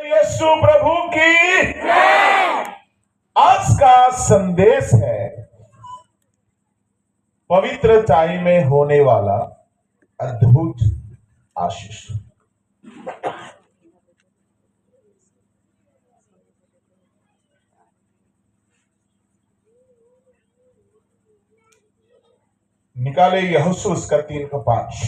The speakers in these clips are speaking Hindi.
यीशु प्रभु की। आज का संदेश है पवित्रताई में होने वाला अद्भुत आशीष। निकाले यहोशू उसका 3:5।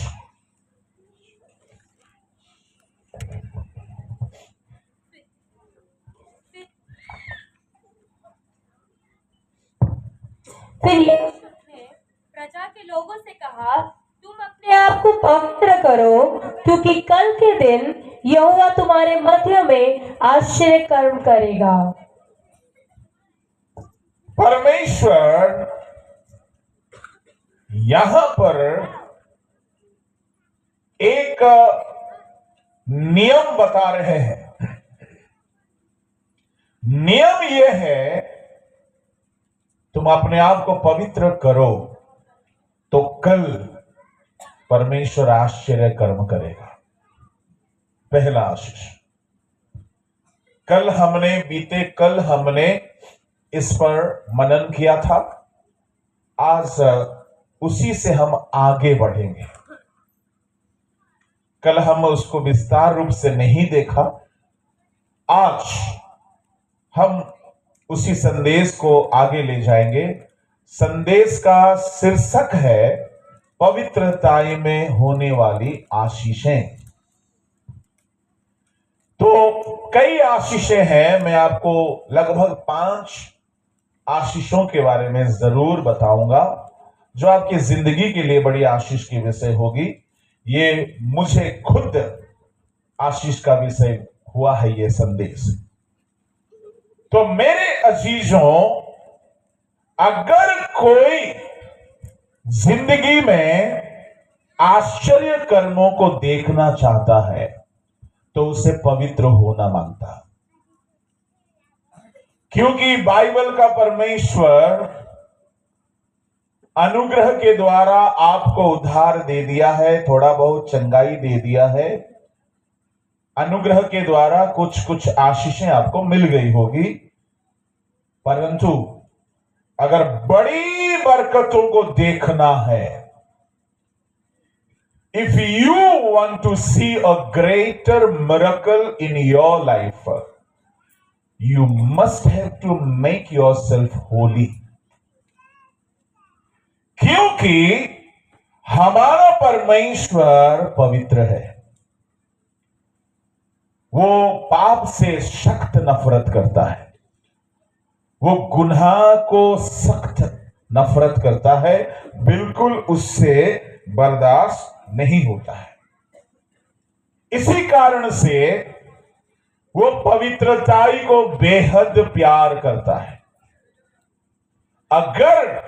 फिर यीशु ने प्रजा के लोगों से कहा, तुम अपने आप को पवित्र करो, क्योंकि कल के दिन यहोवा तुम्हारे मध्य में आश्चर्य कर्म करेगा। परमेश्वर यहां पर एक नियम बता रहे हैं। नियम यह है, तुम अपने आप को पवित्र करो तो कल परमेश्वर आश्चर्य कर्म करेगा। पहला आशीष। कल हमने इस पर मनन किया था। आज उसी से हम आगे बढ़ेंगे। कल हम उसको विस्तार रूप से नहीं देखा। आज हम उसी संदेश को आगे ले जाएंगे। संदेश का शीर्षक है पवित्रताई में होने वाली आशीषें। तो कई आशीषें हैं। मैं आपको लगभग 5 आशीषों के बारे में जरूर बताऊंगा, जो आपकी जिंदगी के लिए बड़ी आशीष की विषय होगी। ये मुझे खुद आशीष का विषय हुआ है ये संदेश। तो मेरे अजीजों, अगर कोई जिंदगी में आश्चर्य कर्मों को देखना चाहता है तो उसे पवित्र होना मांगता है, क्योंकि बाइबल का परमेश्वर अनुग्रह के द्वारा आपको उद्धार दे दिया है, थोड़ा बहुत चंगाई दे दिया है। अनुग्रह के द्वारा कुछ आशीषें आपको मिल गई होगी, परंतु अगर बड़ी बरकतों को देखना है, if you want to see a greater miracle in your life, you must have to make yourself holy. क्योंकि हमारा परमेश्वर पवित्र है। वो पाप से सख्त नफरत करता है। वो गुनाह को सख्त नफरत करता है, बिल्कुल उससे बर्दाश्त नहीं होता है। इसी कारण से वो पवित्रताई को बेहद प्यार करता है। अगर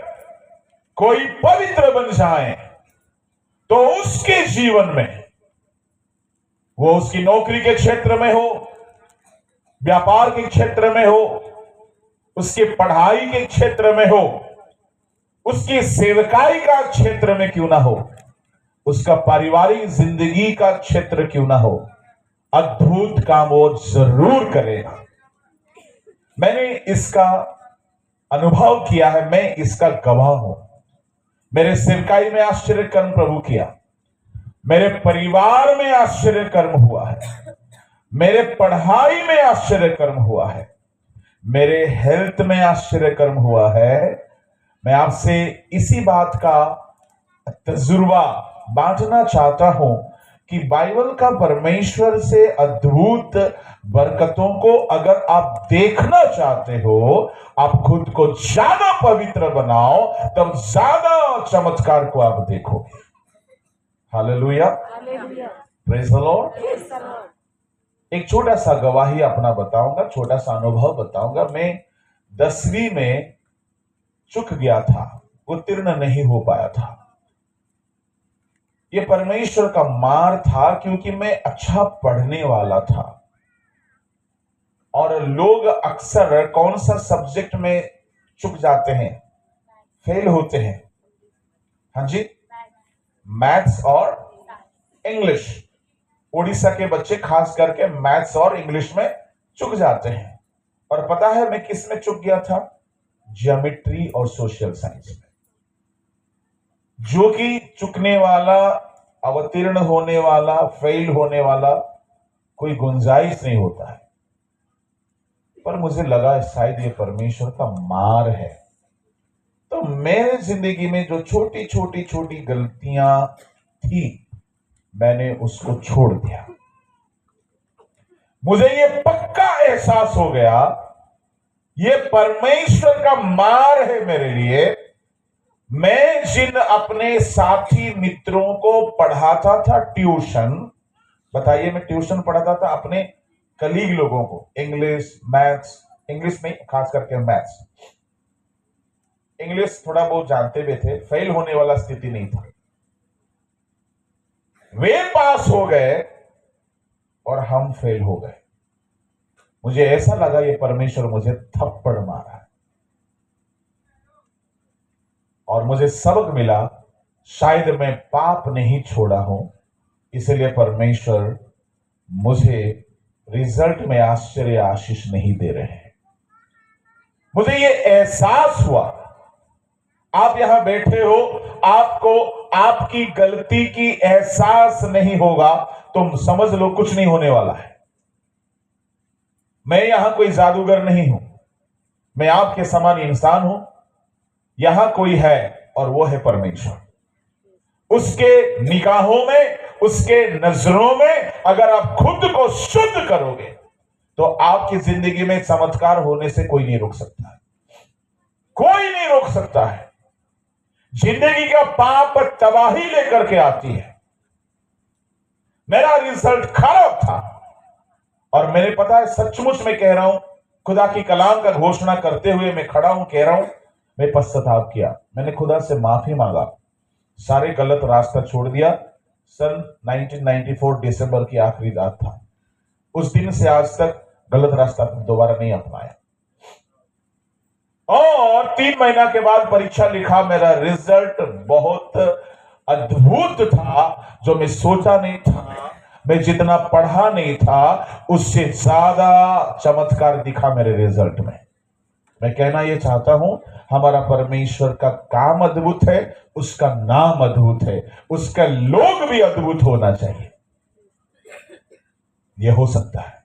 कोई पवित्र बन जाए तो उसके जीवन में, वो उसकी नौकरी के क्षेत्र में हो, व्यापार के क्षेत्र में हो, उसकी पढ़ाई के क्षेत्र में हो, उसकी सेवकाई का क्षेत्र में क्यों ना हो, उसका पारिवारिक जिंदगी का क्षेत्र क्यों ना हो, अद्भुत काम वो जरूर करेगा। मैंने इसका अनुभव किया है, मैं इसका गवाह हूं। मेरे सेवकाई में आश्चर्य कर्म प्रभु किया, मेरे परिवार में आश्चर्य कर्म हुआ है, मेरे पढ़ाई में आश्चर्य कर्म हुआ है, मेरे हेल्थ में आश्चर्य कर्म हुआ है। मैं आपसे इसी बात का तजुर्बा बांटना चाहता हूं कि बाइबल का परमेश्वर से अद्भुत बरकतों को अगर आप देखना चाहते हो, आप खुद को ज्यादा पवित्र बनाओ, तब ज्यादा चमत्कार को आप देखोगे। Hallelujah, praise the Lord. एक छोटा सा गवाही अपना बताऊंगा, छोटा सा अनुभव बताऊंगा। मैं 10वीं में चूक गया था, उत्तीर्ण नहीं हो पाया था। ये परमेश्वर का मार था, क्योंकि मैं अच्छा पढ़ने वाला था। और लोग अक्सर कौन सा सब्जेक्ट में चूक जाते हैं, फेल होते हैं? हाँ जी, मैथ्स और इंग्लिश। उड़ीसा के बच्चे खास करके मैथ्स और इंग्लिश में चूक जाते हैं। और पता है मैं किस में चूक गया था? ज्योमेट्री और सोशल साइंस में। जो कि चुकने वाला, अवतीर्ण होने वाला, फेल होने वाला कोई गुंजाइश नहीं होता है। पर मुझे लगा शायद ये परमेश्वर का मार है। तो मेरे जिंदगी में जो छोटी छोटी छोटी गलतियां थी, मैंने उसको छोड़ दिया। मुझे ये पक्का एहसास हो गया, ये परमेश्वर का मार है मेरे लिए। मैं जिन अपने साथी मित्रों को पढ़ाता था ट्यूशन, बताइए, मैं ट्यूशन पढ़ाता था अपने कलीग लोगों को, इंग्लिश, मैथ्स, इंग्लिश में खास करके मैथ्स। इंग्लिश थोड़ा बहुत जानते भी थे, फेल होने वाला स्थिति नहीं था। वे पास हो गए और हम फेल हो गए। मुझे ऐसा लगा ये परमेश्वर मुझे थप्पड़ मारा है। और मुझे सबक मिला, शायद मैं पाप नहीं छोड़ा हूं, इसलिए परमेश्वर मुझे रिजल्ट में आश्चर्य आशीष नहीं दे रहे हैं। मुझे ये एहसास हुआ, आप यहां बैठे हो, आपको आपकी गलती की एहसास नहीं होगा, तुम समझ लो कुछ नहीं होने वाला है। मैं यहां कोई जादूगर नहीं हूं, मैं आपके समान इंसान हूं। यहां कोई है और वो है परमेश्वर। उसके निगाहों में, उसके नजरों में अगर आप खुद को शुद्ध करोगे तो आपकी जिंदगी में चमत्कार होने से कोई नहीं रोक सकता है। कोई नहीं रोक सकता है। जिंदगी का पाप तबाही लेकर के आती है। मेरा रिजल्ट खराब था और मैंने, पता है, सचमुच में कह रहा हूं, खुदा की कलाम का घोषणा करते हुए मैं खड़ा हूं, कह रहा हूं, मैं पश्चाताप किया। मैंने खुदा से माफी मांगा, सारे गलत रास्ता छोड़ दिया। सन 1994 दिसंबर की आखिरी रात था। उस दिन से आज तक गलत रास्ता दोबारा नहीं अपनाया। और 3 महीना के बाद परीक्षा लिखा, मेरा रिजल्ट बहुत अद्भुत था। जो मैं सोचा नहीं था, मैं जितना पढ़ा नहीं था, उससे ज्यादा चमत्कार दिखा मेरे रिजल्ट में। मैं कहना यह चाहता हूं, हमारा परमेश्वर का काम अद्भुत है, उसका नाम अद्भुत है, उसका लोग भी अद्भुत होना चाहिए। यह हो सकता है।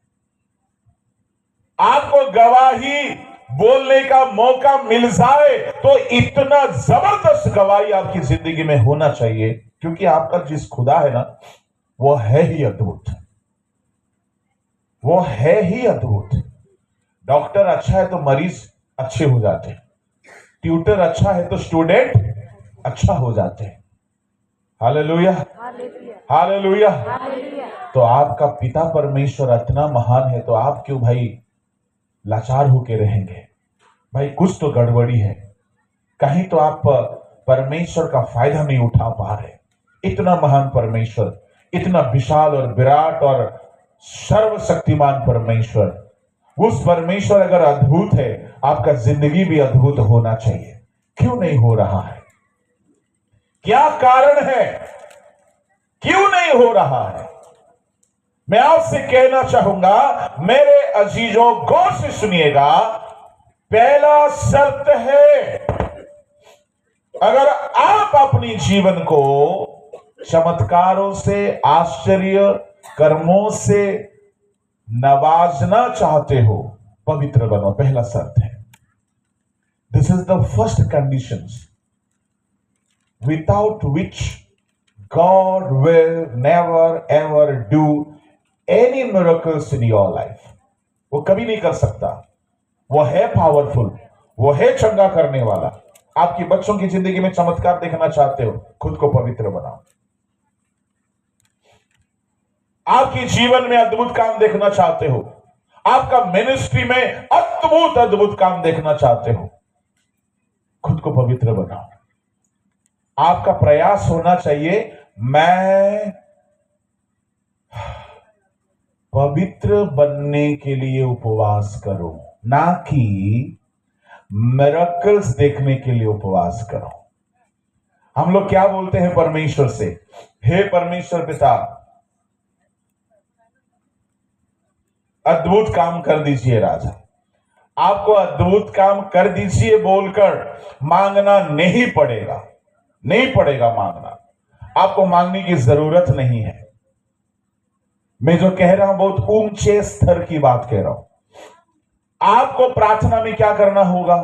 आपको गवाही बोलने का मौका मिल जाए तो इतना जबरदस्त गवाही आपकी जिंदगी में होना चाहिए, क्योंकि आपका जिस खुदा है ना, वो है ही अद्भुत। वो है ही अद्भुत। डॉक्टर अच्छा है तो मरीज अच्छे हो जाते हैं, ट्यूटर अच्छा है तो स्टूडेंट अच्छा हो जाते हैं। Hallelujah, hallelujah. तो आपका पिता परमेश्वर इतना महान है, तो आप क्यों भाई लाचार होके रहेंगे? भाई कुछ तो गड़बड़ी है, कहीं तो आप परमेश्वर का फायदा नहीं उठा पा रहे। इतना महान परमेश्वर, इतना विशाल और विराट और सर्वशक्तिमान परमेश्वर, उस परमेश्वर अगर अद्भुत है, आपका जिंदगी भी अद्भुत होना चाहिए। क्यों नहीं हो रहा है? क्या कारण है? क्यों नहीं हो रहा है? मैं आपसे कहना चाहूंगा, मेरे अजीजों, गौर से सुनिएगा। पहला शर्त है, अगर आप अपनी जीवन को चमत्कारों से, आश्चर्य कर्मों से नवाजना चाहते हो, पवित्र बनो। पहला शर्त है। This is the first condition without which God will never ever do any miracles in your life. वो कभी नहीं कर सकता। वो है पावरफुल, वो है चंगा करने वाला। आपकी बच्चों की जिंदगी में चमत्कार देखना चाहते हो, खुद को पवित्र बनाओ। आपकी जीवन में अद्भुत काम देखना चाहते हो, आपका मिनिस्ट्री में अद्भुत काम देखना चाहते हो, खुद को पवित्र बनाओ। आपका प्रयास होना चाहिए, मैं पवित्र बनने के लिए उपवास करूं, ना कि मिरेकल्स देखने के लिए उपवास करूं। हम लोग क्या बोलते हैं परमेश्वर से? हे परमेश्वर पिता, अद्भुत काम कर दीजिए राजा, आपको अद्भुत काम कर दीजिए बोलकर मांगना नहीं पड़ेगा, नहीं पड़ेगा मांगना, आपको मांगने की जरूरत नहीं है। मैं जो कह रहा हूं बहुत ऊंचे स्तर की बात कह रहा हूं। आपको प्रार्थना में क्या करना होगा?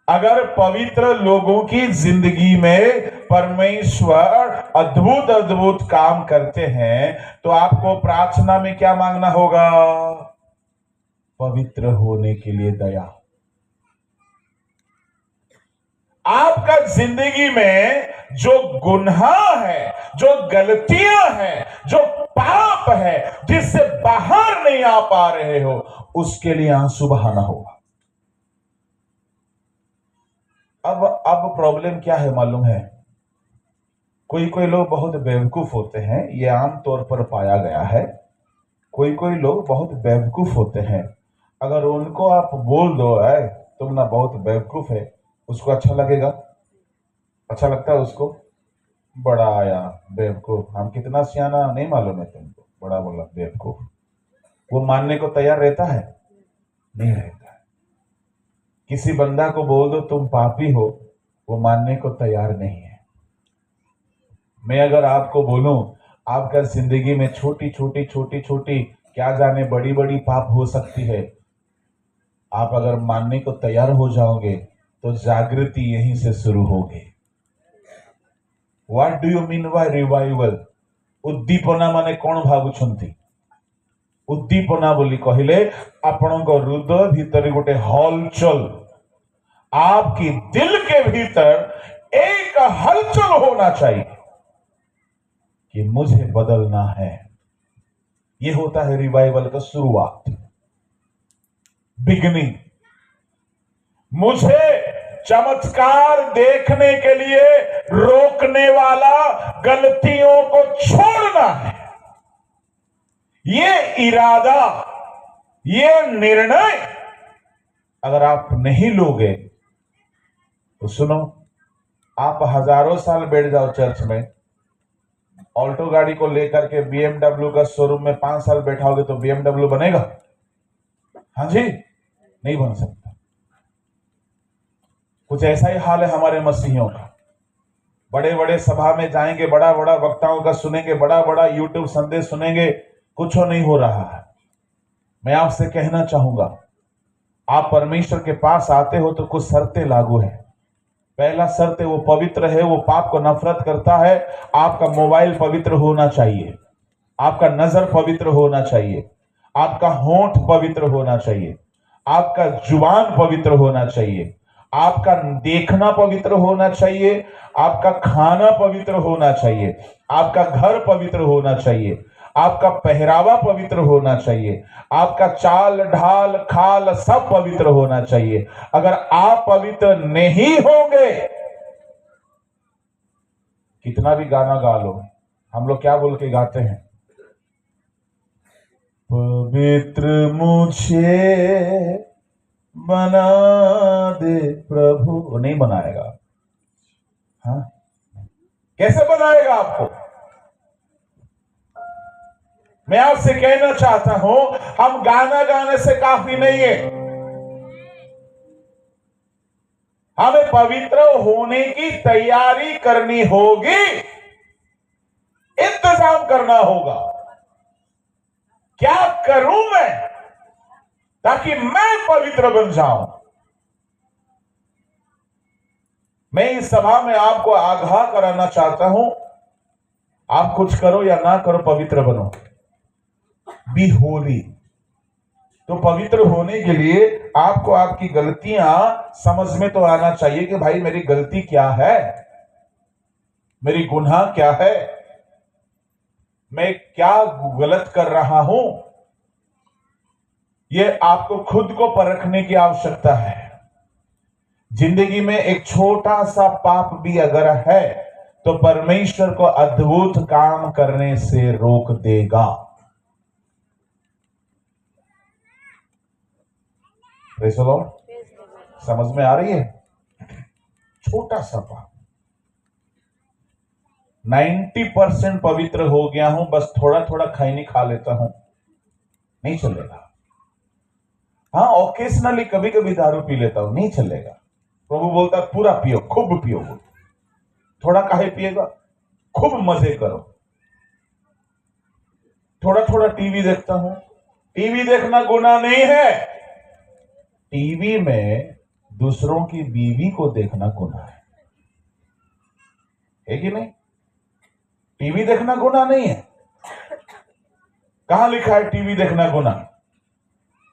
अगर पवित्र लोगों की जिंदगी में परमेश्वर अद्भुत अद्भुत काम करते हैं तो आपको प्रार्थना में क्या मांगना होगा? पवित्र होने के लिए दया। आपका जिंदगी में जो गुनाह है, जो गलतियां हैं, जो पाप है, जिससे बाहर नहीं आ पा रहे हो, उसके लिए आंसू बहाना होगा। अब प्रॉब्लम क्या है मालूम है? कोई कोई लोग बहुत बेवकूफ होते हैं, ये आम तौर पर पाया गया है। कोई कोई लोग बहुत बेवकूफ होते हैं, अगर उनको आप बोल दो है तुम ना बहुत बेवकूफ है, उसको अच्छा लगेगा? अच्छा लगता है उसको? बड़ा आया बेवकूफ, हम कितना सियाना नहीं मालूम है तुमको, बड़ा बोला बेवकूफ। वो मानने को तैयार रहता है? नहीं रहता है। किसी बंदा को बोल दो तुम पापी हो, वो मानने को तैयार नहीं है। मैं अगर आपको बोलूं आपका जिंदगी में छोटी छोटी छोटी छोटी क्या जाने बड़ी बड़ी पाप हो सकती है, आप अगर मानने को तैयार हो जाओगे तो जागृति यहीं से शुरू होगी। What do you mean by revival? उद्दीपना माने कौन भावुछंती? उद्दीपना बोली कहले आपणक हृदय भीतर गोटे हलचल, आपकी दिल के भीतर एक हलचल होना चाहिए कि मुझे बदलना है। यह होता है रिवाइवल का शुरुआत, बिगनिंग। मुझे चमत्कार देखने के लिए रोकने वाला गलतियों को छोड़ना है। ये इरादा, ये निर्णय अगर आप नहीं लोगे तो सुनो, आप हजारों साल बैठ जाओ चर्च में, ऑल्टो गाड़ी को लेकर के बीएमडब्ल्यू का शोरूम में 5 साल बैठाओगे तो बीएमडब्ल्यू बनेगा? हाँ जी, नहीं बन सकता। कुछ ऐसा ही हाल है हमारे मसीहियों का। बड़े बड़े सभा में जाएंगे, बड़ा बड़ा वक्ताओं का सुनेंगे, बड़ा बड़ा यूट्यूब संदेश सुनेंगे, कुछ नहीं हो रहा है। मैं आपसे कहना चाहूंगा, आप परमेश्वर के पास आते हो तो कुछ शर्तें लागू है। पहला शर्त है वो पवित्र है, वो पाप को नफरत करता है। आपका मोबाइल पवित्र होना चाहिए, आपका नजर पवित्र होना चाहिए, आपका होंठ पवित्र होना चाहिए, आपका जुबान पवित्र होना चाहिए, आपका देखना पवित्र होना चाहिए, आपका खाना पवित्र होना चाहिए, आपका घर पवित्र होना चाहिए, आपका पहरावा पवित्र होना चाहिए, आपका चाल ढाल खाल सब पवित्र होना चाहिए। अगर आप पवित्र नहीं होंगे, कितना भी गाना गा लो, हम लोग क्या बोल के गाते हैं? पवित्र मुझे बना दे प्रभु। वो नहीं बनाएगा। हाँ, कैसे बनाएगा आपको? मैं आपसे कहना चाहता हूं, हम गाना गाने से काफी नहीं है, हमें पवित्र होने की तैयारी करनी होगी, इंतजाम करना होगा। क्या करूं मैं ताकि मैं पवित्र बन जाऊं? मैं इस सभा में आपको आगाह कराना चाहता हूं, आप कुछ करो या ना करो, पवित्र बनो, बी होली। तो पवित्र होने के लिए आपको आपकी गलतियां समझ में तो आना चाहिए कि भाई मेरी गलती क्या है, मेरी गुनाह क्या है, मैं क्या गलत कर रहा हूं। यह आपको खुद को परखने की आवश्यकता है। जिंदगी में एक छोटा सा पाप भी अगर है तो परमेश्वर को अद्भुत काम करने से रोक देगा। Praise the Lord. समझ में आ रही है? छोटा सा पाप, 90% पवित्र हो गया हूं, बस थोड़ा थोड़ा खैनी खा लेता हूं, नहीं चलेगा। हाँ, ओकेजनली कभी कभी दारू पी लेता हूं, नहीं चलेगा। प्रभु बोलता है पूरा पियो, खूब पियो। थोड़ा काहे पिएगा, खूब मजे करो। थोड़ा थोड़ा टीवी देखता हूं, टीवी देखना गुनाह नहीं है। टीवी में दूसरों की बीवी को देखना गुनाह है कि नहीं? टीवी देखना गुनाह नहीं है। कहां लिखा है टीवी देखना गुनाह?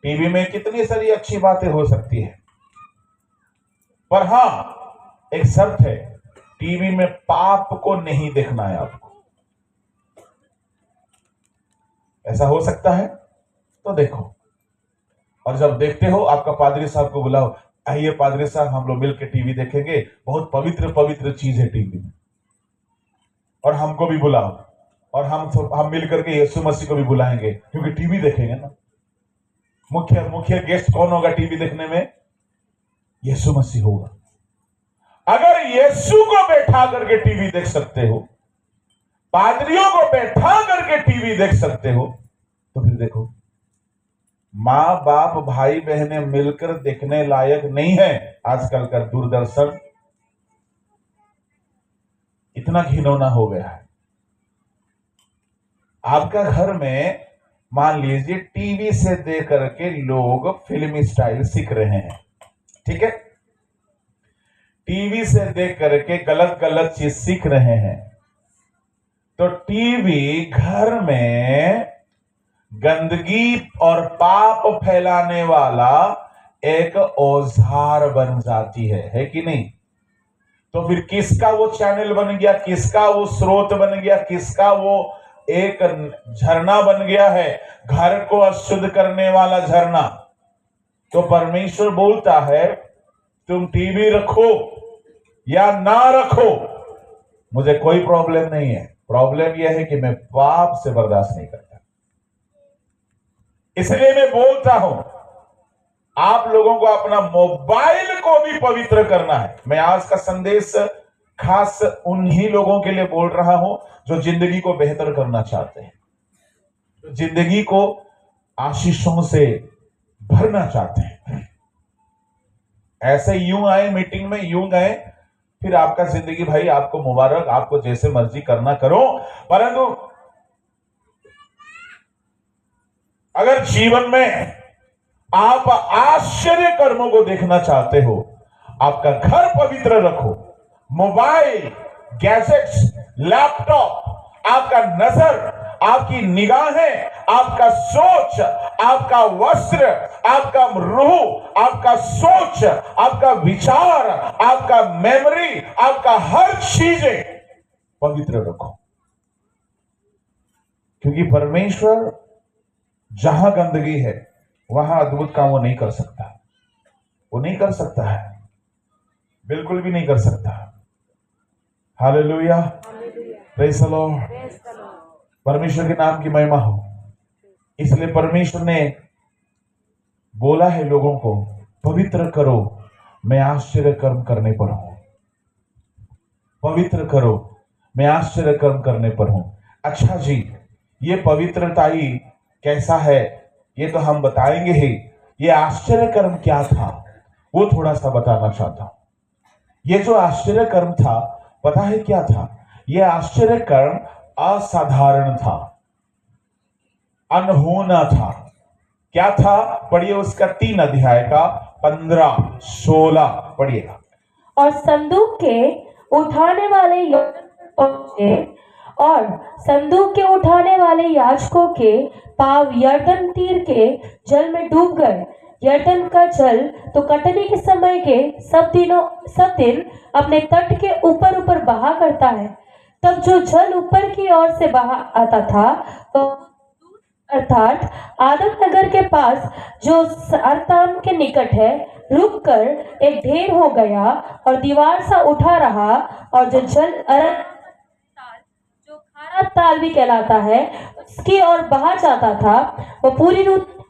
टीवी में कितनी सारी अच्छी बातें हो सकती है, पर हां एक शर्त है, टीवी में पाप को नहीं देखना है आपको। ऐसा हो सकता है तो देखो, और जब देखते हो आपका पादरी साहब को बुलाओ, आइए पादरी साहब हम लोग मिलकर टीवी देखेंगे, बहुत पवित्र पवित्र चीज है टीवी में, और हमको भी बुलाओ, और हम मिलकर के यीशु मसीह को भी बुलाएंगे, क्योंकि टीवी देखेंगे ना। मुख्य गेस्ट कौन होगा टीवी देखने में? यीशु मसीह होगा। अगर यीशु को बैठा करके टीवी देख सकते हो, पादरियों को बैठा करके टीवी देख सकते हो, तो फिर देखो, मां बाप भाई बहनें मिलकर देखने लायक नहीं है आजकल का दूरदर्शन। इतना घिनौना हो गया है। आपका घर में मान लीजिए टीवी से देख करके लोग फिल्मी स्टाइल सीख रहे हैं, ठीक है? टीवी से देख करके गलत गलत चीज सीख रहे हैं, तो टीवी घर में गंदगी और पाप फैलाने वाला एक औजार बन जाती है कि नहीं? तो फिर किसका वो चैनल बन गया, किसका वो स्रोत बन गया, किसका वो एक झरना बन गया है, घर को अशुद्ध करने वाला झरना। तो परमेश्वर बोलता है तुम टीवी रखो या ना रखो, मुझे कोई प्रॉब्लम नहीं है। प्रॉब्लम यह है कि मैं पाप से बर्दाश्त नहीं करता। इसलिए मैं बोलता हूं आप लोगों को अपना मोबाइल को भी पवित्र करना है। मैं आज का संदेश खास उन्हीं लोगों के लिए बोल रहा हूं जो जिंदगी को बेहतर करना चाहते हैं, जो जिंदगी को आशीषों से भरना चाहते हैं। ऐसे यूं आए मीटिंग में, यूं गए, फिर आपका जिंदगी भाई आपको मुबारक, आपको जैसे मर्जी करना करो, परंतु अगर जीवन में आप आश्चर्य कर्मों को देखना चाहते हो, आपका घर पवित्र रखो। मोबाइल, गैजेट्स, लैपटॉप, आपका नजर, आपकी निगाहें, आपका सोच, आपका वस्त्र, आपका रूह, आपका सोच, आपका विचार, आपका मेमोरी, आपका हर चीजें पवित्र रखो। क्योंकि परमेश्वर जहां गंदगी है वहां अद्भुत काम वो नहीं कर सकता। वो नहीं कर सकता है, बिल्कुल भी नहीं कर सकता। Hallelujah, praise the Lord. परमेश्वर के नाम की महिमा हो। इसलिए परमेश्वर ने बोला है लोगों को, पवित्र करो, मैं आश्चर्य कर्म करने पर हूं। पवित्र करो, मैं आश्चर्य कर्म करने पर हूं। अच्छा जी, ये पवित्रता ही कैसा है ये तो हम बताएंगे ही। ये आश्चर्य कर्म क्या था वो थोड़ा सा बताना चाहता हूं। ये जो आश्चर्य कर्म था, पता है क्या था? ये आश्चर्य कर्म असाधारण था, अनहोना था। क्या था? पढ़िए उसका 3 अध्याय का 15-16 पढ़िएगा। और संदूक के उठाने वाले पहुंचे, और संदूक के उठाने वाले याजकों के पांव यरदन तीर के जल में डूब गए। यरदन का जल तो कटनी के समय के सब दिन अपने तट के ऊपर ऊपर बहा करता है। तब जो जल ऊपर की ओर से बहा आता था, तो अर्थात आदम नगर के पास जो सारतान के निकट है, रुककर एक ढेर हो गया और दीवार सा उठा रहा, और जो जल जो खारा ताल भी कहलाता है उसकी ओर बहा जाता था, वो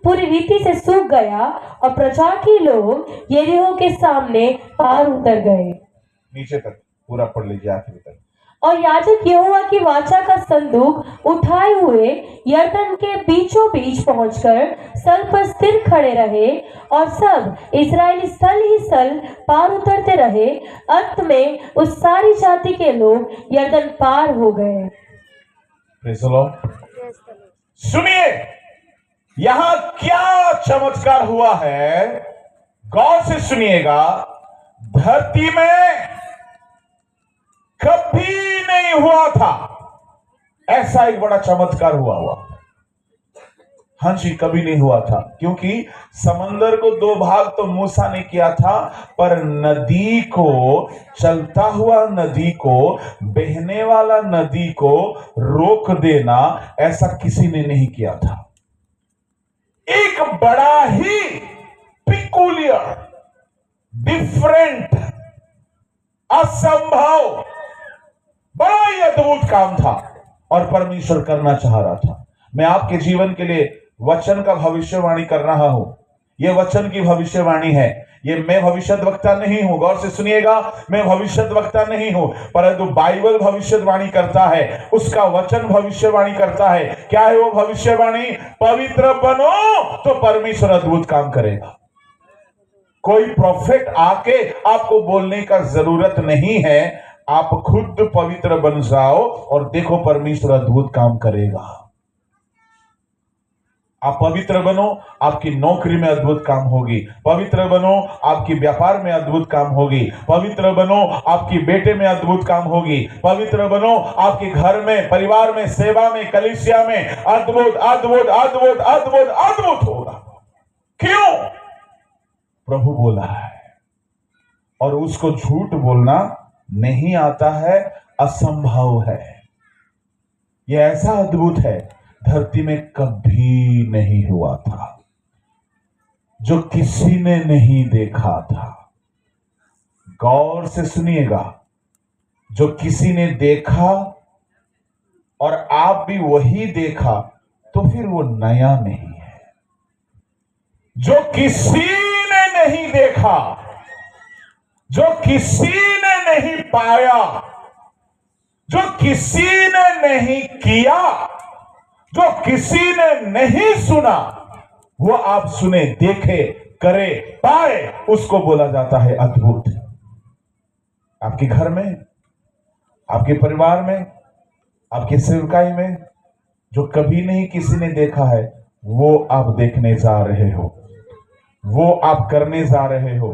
पूरी रीति से सूख गया, और प्रजा के लोग यरीहो के सामने पार उतर गए। नीचे तक पूरा पढ़ लीजिए, आखिरी तक। और याजक यहोवा की वाचा का संदूक उठाए हुए यरदन के बीचों बीच पहुंचकर स्थल पर स्थिर खड़े रहे, और सब इस्राएली स्थल ही स्थल पार उतरते रहे। अंत में उस सारी जाति के लोग यरदन पार हो गए। Praise the Lord। सुनिए, यहां क्या चमत्कार हुआ है, गौर से सुनिएगा। धरती में कभी नहीं हुआ था ऐसा एक बड़ा चमत्कार हुआ। हाँ जी, कभी नहीं हुआ था, क्योंकि समंदर को दो भाग तो मूसा ने किया था, पर नदी को, चलता हुआ नदी को, बहने वाला नदी को रोक देना ऐसा किसी ने नहीं किया था। एक बड़ा ही पिकुलियर, डिफरेंट, असंभव, बड़ा ही अद्भुत काम था और परमेश्वर करना चाह रहा था। मैं आपके जीवन के लिए वचन का भविष्यवाणी कर रहा हूं। यह वचन की भविष्यवाणी है। ये मैं भविष्यद्वक्ता नहीं हूं, गौर से सुनिएगा। मैं भविष्यद्वक्ता नहीं हूं, परंतु बाइबल भविष्यवाणी करता है, उसका वचन भविष्यवाणी करता है। क्या है वो भविष्यवाणी? पवित्र बनो तो परमेश्वर अद्भुत काम करेगा। कोई प्रोफेट आके आपको बोलने का जरूरत नहीं है, आप खुद पवित्र बन जाओ और देखो परमेश्वर अद्भुत काम करेगा। आप पवित्र बनो, आपकी नौकरी में अद्भुत काम होगी। पवित्र बनो, आपकी व्यापार में अद्भुत काम होगी। पवित्र बनो, आपकी बेटे में अद्भुत काम होगी। पवित्र बनो, आपके घर में, परिवार में, सेवा में, कलीसिया में अद्भुत अद्भुत अद्भुत अद्भुत अद्भुत होगा। क्यों? प्रभु बोला है और उसको झूठ बोलना नहीं आता है, असंभव है। यह ऐसा अद्भुत है, धरती में कभी नहीं हुआ था, जो किसी ने नहीं देखा था। गौर से सुनिएगा, जो किसी ने देखा और आप भी वही देखा तो फिर वो नया नहीं है। जो किसी ने नहीं देखा, जो किसी ने नहीं पाया, जो किसी ने नहीं किया, जो किसी ने नहीं सुना, वो आप सुने, देखे, करे, पाए, उसको बोला जाता है अद्भुत। आपके घर में, आपके परिवार में, आपकी सेवकाई में जो कभी नहीं किसी ने देखा है, वो आप देखने जा रहे हो, वो आप करने जा रहे हो,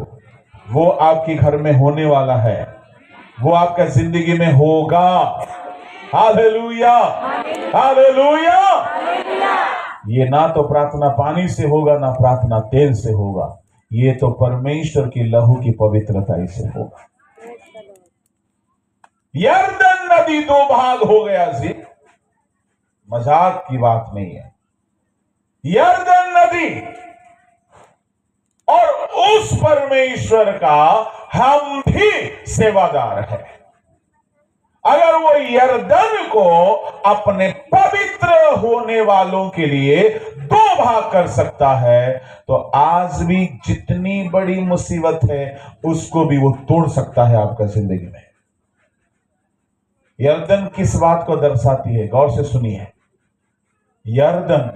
वो आपके घर में होने वाला है, वो आपका जिंदगी में होगा। Hallelujah, hallelujah. ये ना तो प्रार्थना पानी से होगा, ना प्रार्थना तेल से होगा, ये तो परमेश्वर की लहू की पवित्रता से होगा। यरदन नदी दो भाग हो गया जी, मजाक की बात नहीं है। यरदन नदी और उस परमेश्वर का हम भी सेवादार है। अगर वो यरदन को अपने पवित्र होने वालों के लिए दो भाग कर सकता है, तो आज भी जितनी बड़ी मुसीबत है उसको भी वो तोड़ सकता है आपका जिंदगी में। यरदन किस बात को दर्शाती है? गौर से सुनिए। यरदन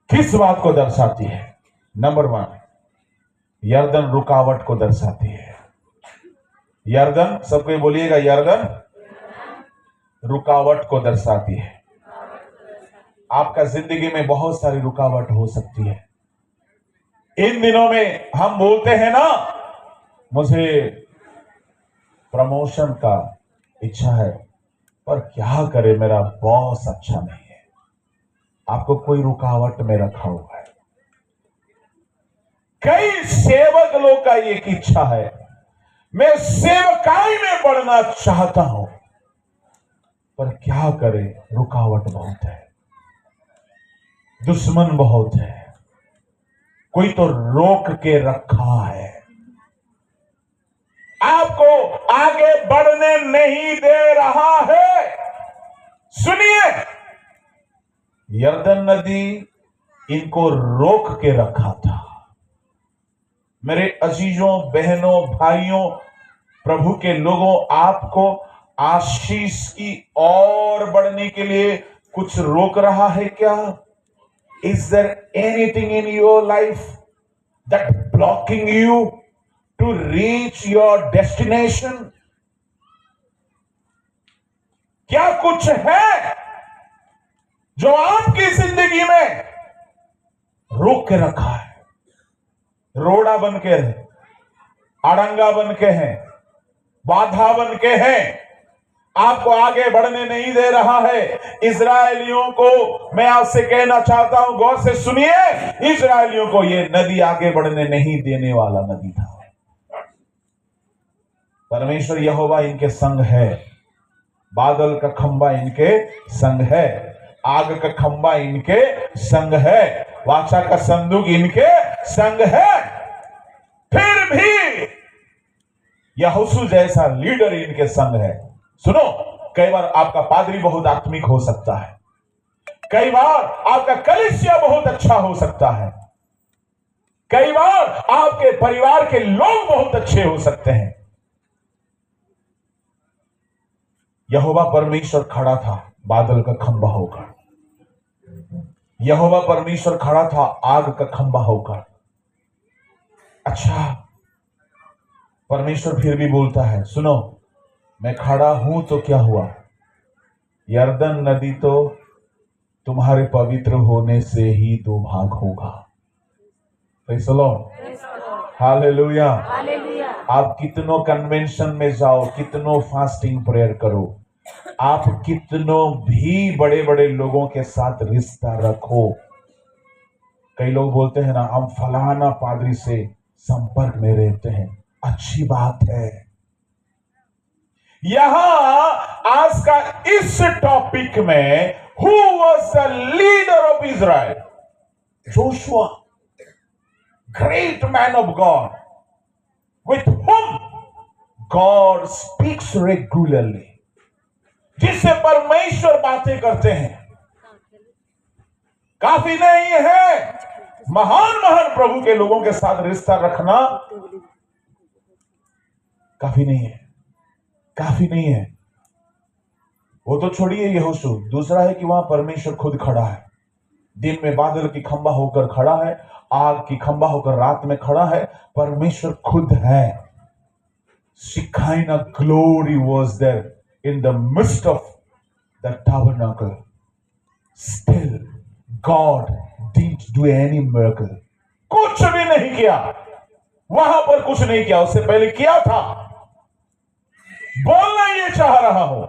किस बात को दर्शाती है? नंबर 1, यरदन रुकावट को दर्शाती है। यरदन, सबको बोलिएगा, यरदन रुकावट को दर्शाती है। आपका जिंदगी में बहुत सारी रुकावट हो सकती है। इन दिनों में हम बोलते हैं ना, मुझे प्रमोशन का इच्छा है, पर क्या करे, मेरा बॉस अच्छा नहीं है। आपको कोई रुकावट में रखा हुआ है। कई सेवक लोग का एक इच्छा है, मैं सेवकाई में बढ़ना चाहता हूं, पर क्या करे, रुकावट बहुत है, दुश्मन बहुत है, कोई तो रोक के रखा है, आपको आगे बढ़ने नहीं दे रहा है। सुनिए, यरदन नदी इनको रोक के रखा था। मेरे अजीजों, बहनों, भाइयों, प्रभु के लोगों, आपको आशीष की और बढ़ने के लिए कुछ रोक रहा है क्या? Is there anything in your life that blocking you to reach your destination? क्या कुछ है जो आपकी जिंदगी में रोक के रखा है? रोड़ा बन के है, अड़ंगा बन के हैं, बाधा बन के हैं, आपको आगे बढ़ने नहीं दे रहा है। इजरायलियों को मैं आपसे कहना चाहता हूं, गौर से सुनिए, इजरायलियों को यह नदी आगे बढ़ने नहीं देने वाला नदी था। परमेश्वर यहोवा इनके संग है, बादल का खंबा इनके संग है, आग का खंबा इनके संग है, वाचा का संदूक इनके संग है। फिर भी यहोशू जैसा लीडर इनके संग है। सुनो, कई बार आपका पादरी बहुत आत्मिक हो सकता है, कई बार आपका कलीसिया बहुत अच्छा हो सकता है, कई बार आपके परिवार के लोग बहुत अच्छे हो सकते हैं। यहोवा परमेश्वर खड़ा था बादल का खंबा होकर, यहोवा परमेश्वर खड़ा था आग का खंबा होकर। अच्छा, परमेश्वर फिर भी बोलता है, सुनो, मैं खड़ा हूं तो क्या हुआ? यरदन नदी तो तुम्हारे पवित्र होने से ही दो भाग होगा। Praise the Lord, hallelujah. आप कितनों कन्वेंशन में जाओ, कितनों फास्टिंग प्रेयर करो, आप कितनों भी बड़े बड़े लोगों के साथ रिश्ता रखो। कई लोग बोलते हैं ना, हम फलाना पादरी से संपर्क में रहते हैं, अच्छी बात है। यहां आज का इस टॉपिक में who was the leader of Israel? Joshua, great man of God, with whom God speaks regularly, जिससे परमेश्वर बातें करते हैं। काफी नहीं है महान महान प्रभु के लोगों के साथ रिश्ता रखना, काफी नहीं है, काफी नहीं है। वो तो छोड़िए यहोशू, दूसरा है कि वहां परमेश्वर खुद खड़ा है, दिन में बादल की खंबा होकर खड़ा है, आग की खंबा होकर रात में खड़ा है, परमेश्वर खुद है। Shekinah glory was there in the midst of the tabernacle. Still, God didn't do any miracle. कुछ भी नहीं किया, वहां पर कुछ नहीं किया, उससे पहले किया था। बोलना ये चाह रहा हूं,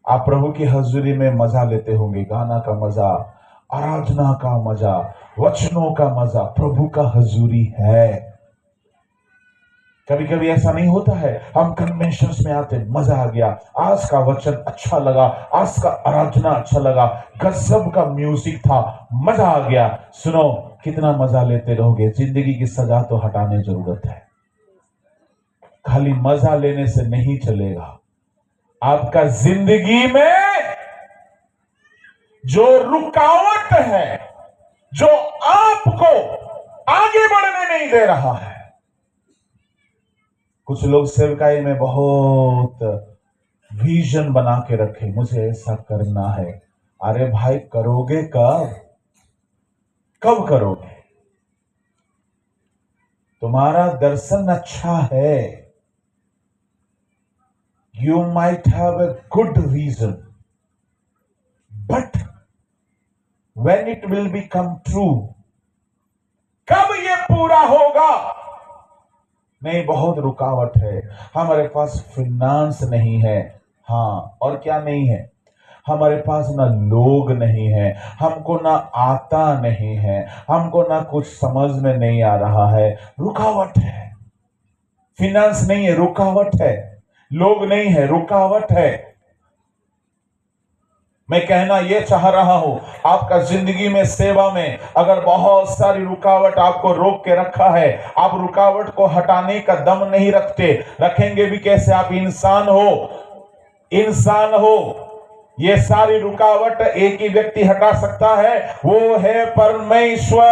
आप प्रभु की हजूरी में मजा लेते होंगे, गाना का मजा, आराधना का मजा, वचनों का मजा, प्रभु का हजूरी है। कभी कभी ऐसा नहीं होता है, हम कन्वेंशंस में आते, मजा आ गया, आज का वचन अच्छा लगा, आज का आराधना अच्छा लगा, गजब का म्यूजिक था, मजा आ गया। सुनो, कितना मजा लेते रहोगे, जिंदगी की सजा तो हटाने जरूरत है। खाली मजा लेने से नहीं चलेगा, आपका जिंदगी में जो रुकावट है, जो आपको आगे बढ़ने नहीं दे रहा है। कुछ लोग सेवकाई में बहुत विजन बना के रखे, मुझे ऐसा करना है। अरे भाई, करोगे कब? कब करोगे? तुम्हारा दर्शन अच्छा है, you might have a good reason, but when it will become true, कब ये पूरा होगा? नहीं, बहुत रुकावट है, हमारे पास फिनांस नहीं है, हाँ, और क्या नहीं है, हमारे पास ना लोग नहीं है, हमको ना आता नहीं है, हमको ना कुछ समझ में नहीं आ रहा है, रुकावट है। फिनांस नहीं है, रुकावट है, लोग नहीं है, रुकावट है। मैं कहना यह चाह रहा हूं, आपका जिंदगी में, सेवा में अगर बहुत सारी रुकावट आपको रोक के रखा है, आप रुकावट को हटाने का दम नहीं रखते, रखेंगे भी कैसे? आप इंसान हो, इंसान हो। ये सारी रुकावट एक ही व्यक्ति हटा सकता है, वो है परमेश्वर।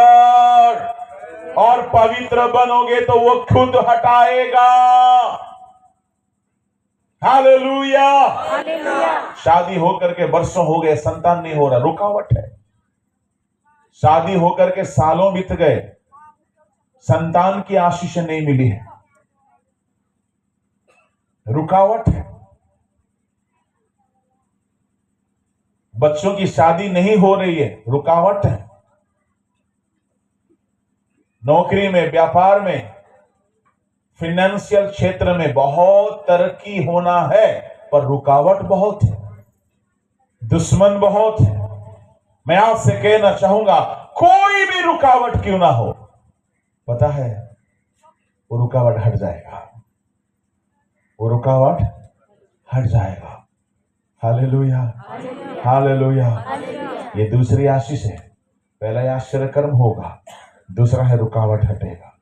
और पवित्र बनोगे तो वो खुद हटाएगा। हालेलुया। हालेलुया। शादी होकर के वर्षों हो गए, संतान नहीं हो रहा, रुकावट है। शादी होकर के सालों बीत गए, संतान की आशीष नहीं मिली है, रुकावट है। बच्चों की शादी नहीं हो रही है, रुकावट है। नौकरी में, व्यापार में, फाइनेंशियल क्षेत्र में बहुत तरक्की होना है, पर रुकावट बहुत है, दुश्मन बहुत है। मैं आपसे कहना चाहूंगा, कोई भी रुकावट क्यों ना हो, पता है वो रुकावट हट जाएगा, वो रुकावट हट जाएगा। Hallelujah, hallelujah. ये दूसरी आशीष है। पहला आश्चर्य कर्म होगा, दूसरा है रुकावट हटेगा।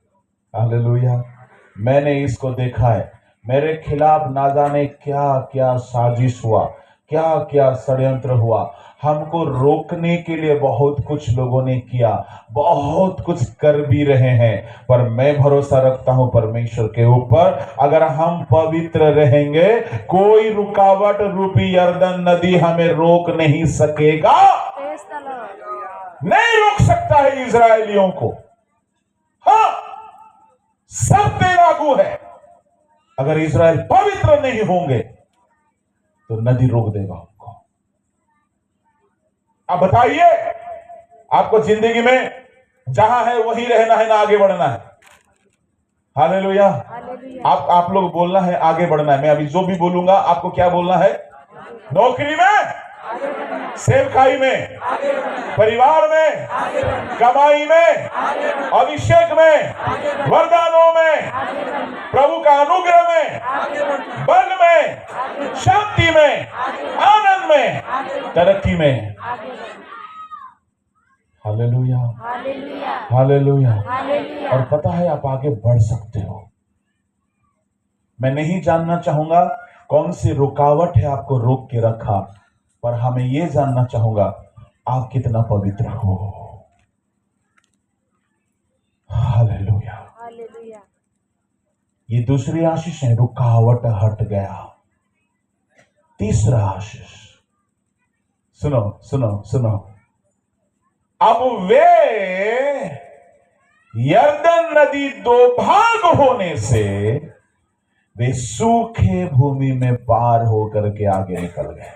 हालेलुया। मैंने इसको देखा है, मेरे खिलाफ ना जाने क्या क्या साजिश हुआ, क्या क्या षड्यंत्र हुआ। हमको रोकने के लिए बहुत कुछ लोगों ने किया, बहुत कुछ कर भी रहे हैं, पर मैं भरोसा रखता हूं परमेश्वर के ऊपर। अगर हम पवित्र रहेंगे, कोई रुकावट रूपी यर्दन नदी हमें रोक नहीं सकेगा, नहीं रोक सकता है इजरायलियों को। हाँ, सब पे लागू है। अगर इजराइल पवित्र नहीं होंगे तो नदी रोक देगा उनको। अब बताइए, आपको जिंदगी में जहां है वहीं रहना है ना आगे बढ़ना है? हालेलुया। आप लोग बोलना है आगे बढ़ना है। मैं अभी जो भी बोलूंगा आपको क्या बोलना है? नौकरी में, सेवकाई में, परिवार में, कमाई में, अभिषेक में, वरदानों में, प्रभु का अनुग्रह में, बल में, शांति में, आनंद में, तरक्की में। Hallelujah, hallelujah. और पता है आप आगे बढ़ सकते हो। मैं नहीं जानना चाहूंगा कौन सी रुकावट है आपको रोक के रखा, पर हमें यह जानना चाहूंगा आप कितना पवित्र हो। हालेलुया। ये दूसरी आशीष है, रुकावट हट गया। तीसरा आशीष, सुनो सुनो सुनो। अब वे यर्दन नदी दो भाग होने से वे सूखे भूमि में पार होकर के आगे निकल गए।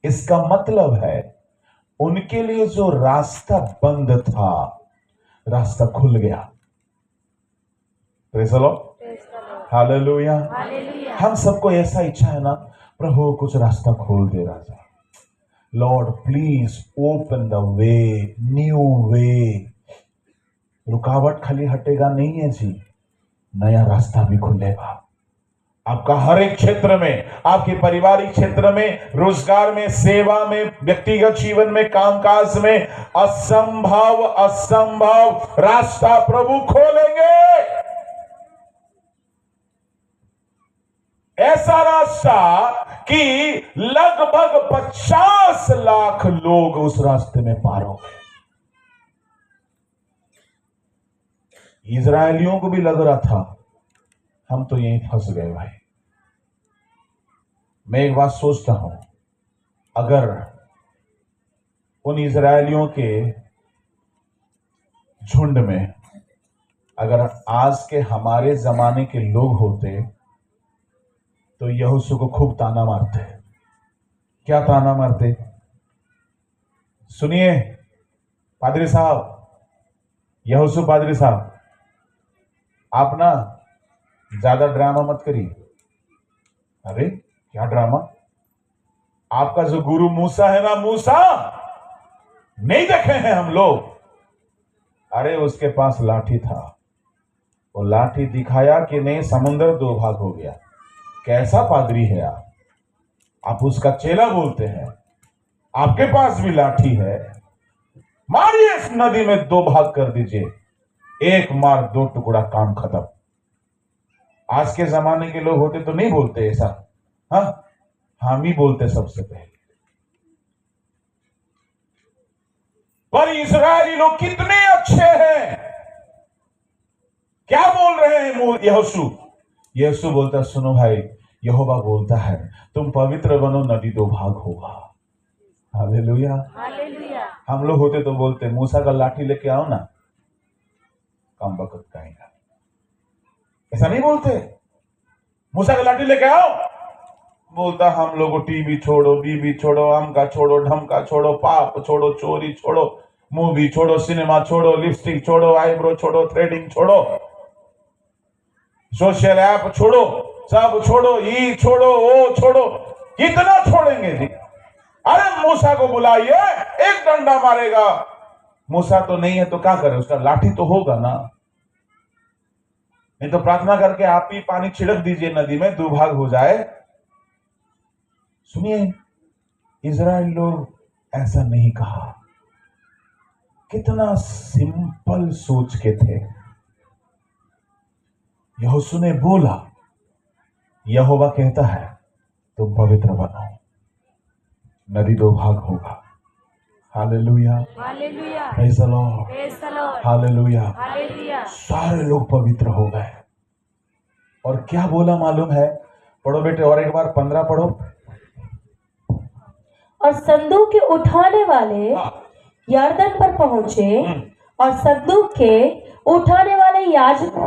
इसका मतलब है उनके लिए जो रास्ता बंद था, रास्ता खुल गया। Praise the Lord, hallelujah. हम सबको ऐसा इच्छा है ना, प्रभु कुछ रास्ता खोल दे राजा, Lord please open the way, new way. रुकावट खाली हटेगा नहीं है जी, नया रास्ता भी खुलेगा। आपका हर एक क्षेत्र में, आपके पारिवारिक क्षेत्र में, रोजगार में, सेवा में, व्यक्तिगत जीवन में, कामकाज में असंभव असंभव रास्ता प्रभु खोलेंगे। ऐसा रास्ता कि लगभग 50 लाख लोग उस रास्ते में पार हो गए। इजरायलियों को भी लग रहा था हम तो यहीं फंस गए भाई। मैं एक बात सोचता हूं, अगर उन इजरायलियों के झुंड में अगर आज के हमारे जमाने के लोग होते तो यहोशू को खूब ताना मारते। क्या ताना मारते? सुनिए पादरी साहब, यहोशू पादरी साहब, आप ना ज्यादा ड्रामा मत करिए। अरे क्या ड्रामा? आपका जो गुरु मूसा है ना, मूसा नहीं देखे हैं हम लोग? अरे उसके पास लाठी था, वो लाठी दिखाया कि नहीं, समुद्र दो भाग हो गया। कैसा पादरी है आप उसका चेला बोलते हैं, आपके पास भी लाठी है, मारिए इस नदी में दो भाग कर दीजिए, एक मार दो टुकड़ा, काम खत्म। आज के जमाने के लोग होते तो नहीं बोलते ऐसा, हाँ हम ही बोलते सबसे पहले। पर इस्राएली लोग कितने अच्छे हैं, क्या बोल रहे हैं यहोशू? यहोशू बोलता, सुनो भाई, यहोवा बोलता है तुम पवित्र बनो, नदी दो भाग होगा। हालेलुया। हालेलुया। हम लोग होते तो बोलते मूसा का लाठी लेके आओ ना, कम वक्त कहेगा। ऐसा नहीं बोलते, मूसा का लाठी लेके आओ। बोलता हम लोग टीवी छोड़ो, बीबी छोड़ो, अमका छोड़ो, ढमका छोड़ो, पाप छोड़ो, चोरी छोड़ो, मूवी छोड़ो, सिनेमा छोड़ो, लिपस्टिक छोड़ो, आईब्रो छोड़ो, थ्रेडिंग छोड़ो, सोशल ऐप छोड़ो, सब छोड़ो, ये छोड़ो, वो छोड़ो। कितना छोड़ेंगे जी? अरे मूसा को बुलाइए, एक डंडा मारेगा। मूसा तो नहीं है तो क्या करे, उसका लाठी तो होगा ना। नहीं तो प्रार्थना करके आप ही पानी छिड़क दीजिए नदी में, दो भाग हो जाए। सुनिए, इजराइल लोग ऐसा नहीं कहा। कितना सिंपल सोच के थे। यहोशू ने बोला, यहोवा कहता है तुम पवित्र बनो, नदी दो भाग होगा। Hallelujah, hallelujah, praise the Lord, praise the Lord, hallelujah. Hallelujah. सारे लोग पवित्र हो गए। और क्या बोला मालूम है? पढ़ो बेटे, और एक बार 15 पढ़ो। और संदूक के उठाने वाले हाँ। यरदन पर पहुंचे और संदूक के उठाने वाले याजक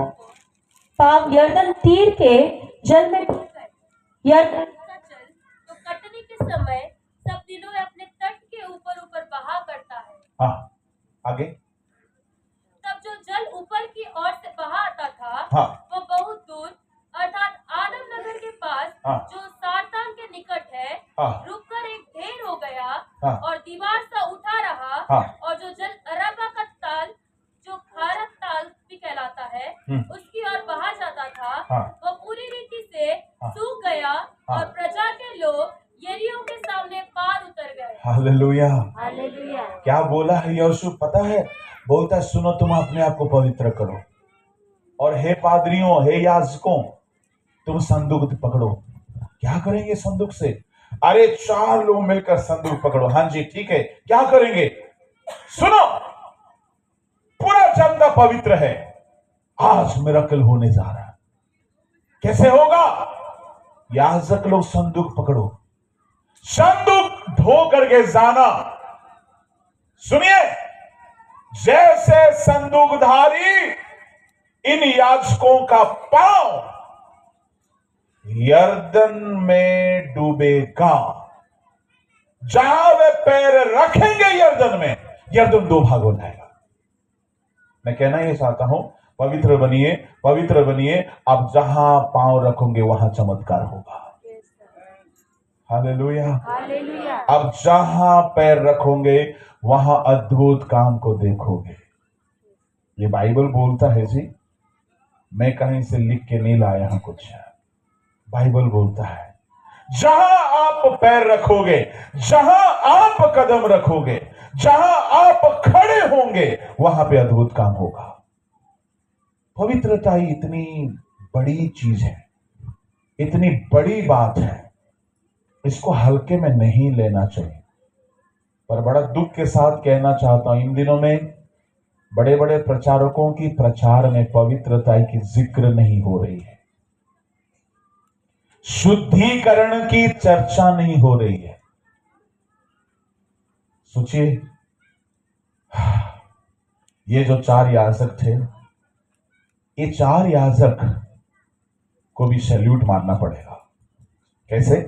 पाप यरदन तीर के जल में डूब गए। यरदन का जल तो कटनी के समय सब दिनों में अपने तट के ऊपर ऊपर बहा करता है। हाँ, आगे। तब जो जल ऊपर की ओर से बहा आता था, हाँ। वो बहुत दूर अर्थात आदम नगर के पास, हाँ। जो सारतान के निकट है, हाँ। रुककर एक ढेर हो गया। हाँ। और दीवार सा उठा रहा। हाँ। और जो जल अरबा का ताल, जो खारक ताल भी कहलाता है, उसकी ओर बहा जाता था। हाँ। वो पूरी रीति से हाँ। सूख गया। हाँ। और प्रजा के लोग यरीहो के सामने पार उतर गए। हालेलुया। हालेलुया। क्या बोला है यहोशू पता है? बोलता है सुनो, तुम अपने आप को पवित्र करो, और हे पादरियों, हे याजकों, तुम संदूक पकड़ो। क्या करेंगे संदूक से? अरे 4 लोग मिलकर संदूक पकड़ो। हाँ जी ठीक है, क्या करेंगे? सुनो, पूरा जनता पवित्र है, आज मिरेकल होने जा रहा है। कैसे होगा? याजक लोग संदूक पकड़ो, संदूक धो करके जाना। सुनिए, जैसे संदूकधारी इन याजकों का पांव यरदन में डूबेगा, जहां वे पैर रखेंगे यरदन में, यरदन 2 भाग हो जाएगा। मैं कहना यह चाहता हूं, पवित्र बनिए, पवित्र बनिए। आप जहां पांव रखोगे वहां चमत्कार होगा। Hallelujah, hallelujah. अब जहां पैर रखोगे वहां अद्भुत काम को देखोगे। ये बाइबल बोलता है जी, मैं कहीं से लिख के नहीं लाया हूं कुछ। बाइबल बोलता है जहां आप पैर रखोगे, जहां आप कदम रखोगे, जहां आप खड़े होंगे, वहां पे अद्भुत काम होगा। पवित्रता ही इतनी बड़ी चीज है, इतनी बड़ी बात है, इसको हल्के में नहीं लेना चाहिए। पर बड़ा दुख के साथ कहना चाहता हूं, इन दिनों में बड़े बड़े प्रचारकों की प्रचार में पवित्रता की जिक्र नहीं हो रही है, शुद्धिकरण की चर्चा नहीं हो रही है। सोचिए, ये जो 4 याजक थे, ये 4 याजक को भी सैल्यूट मारना पड़ेगा। कैसे?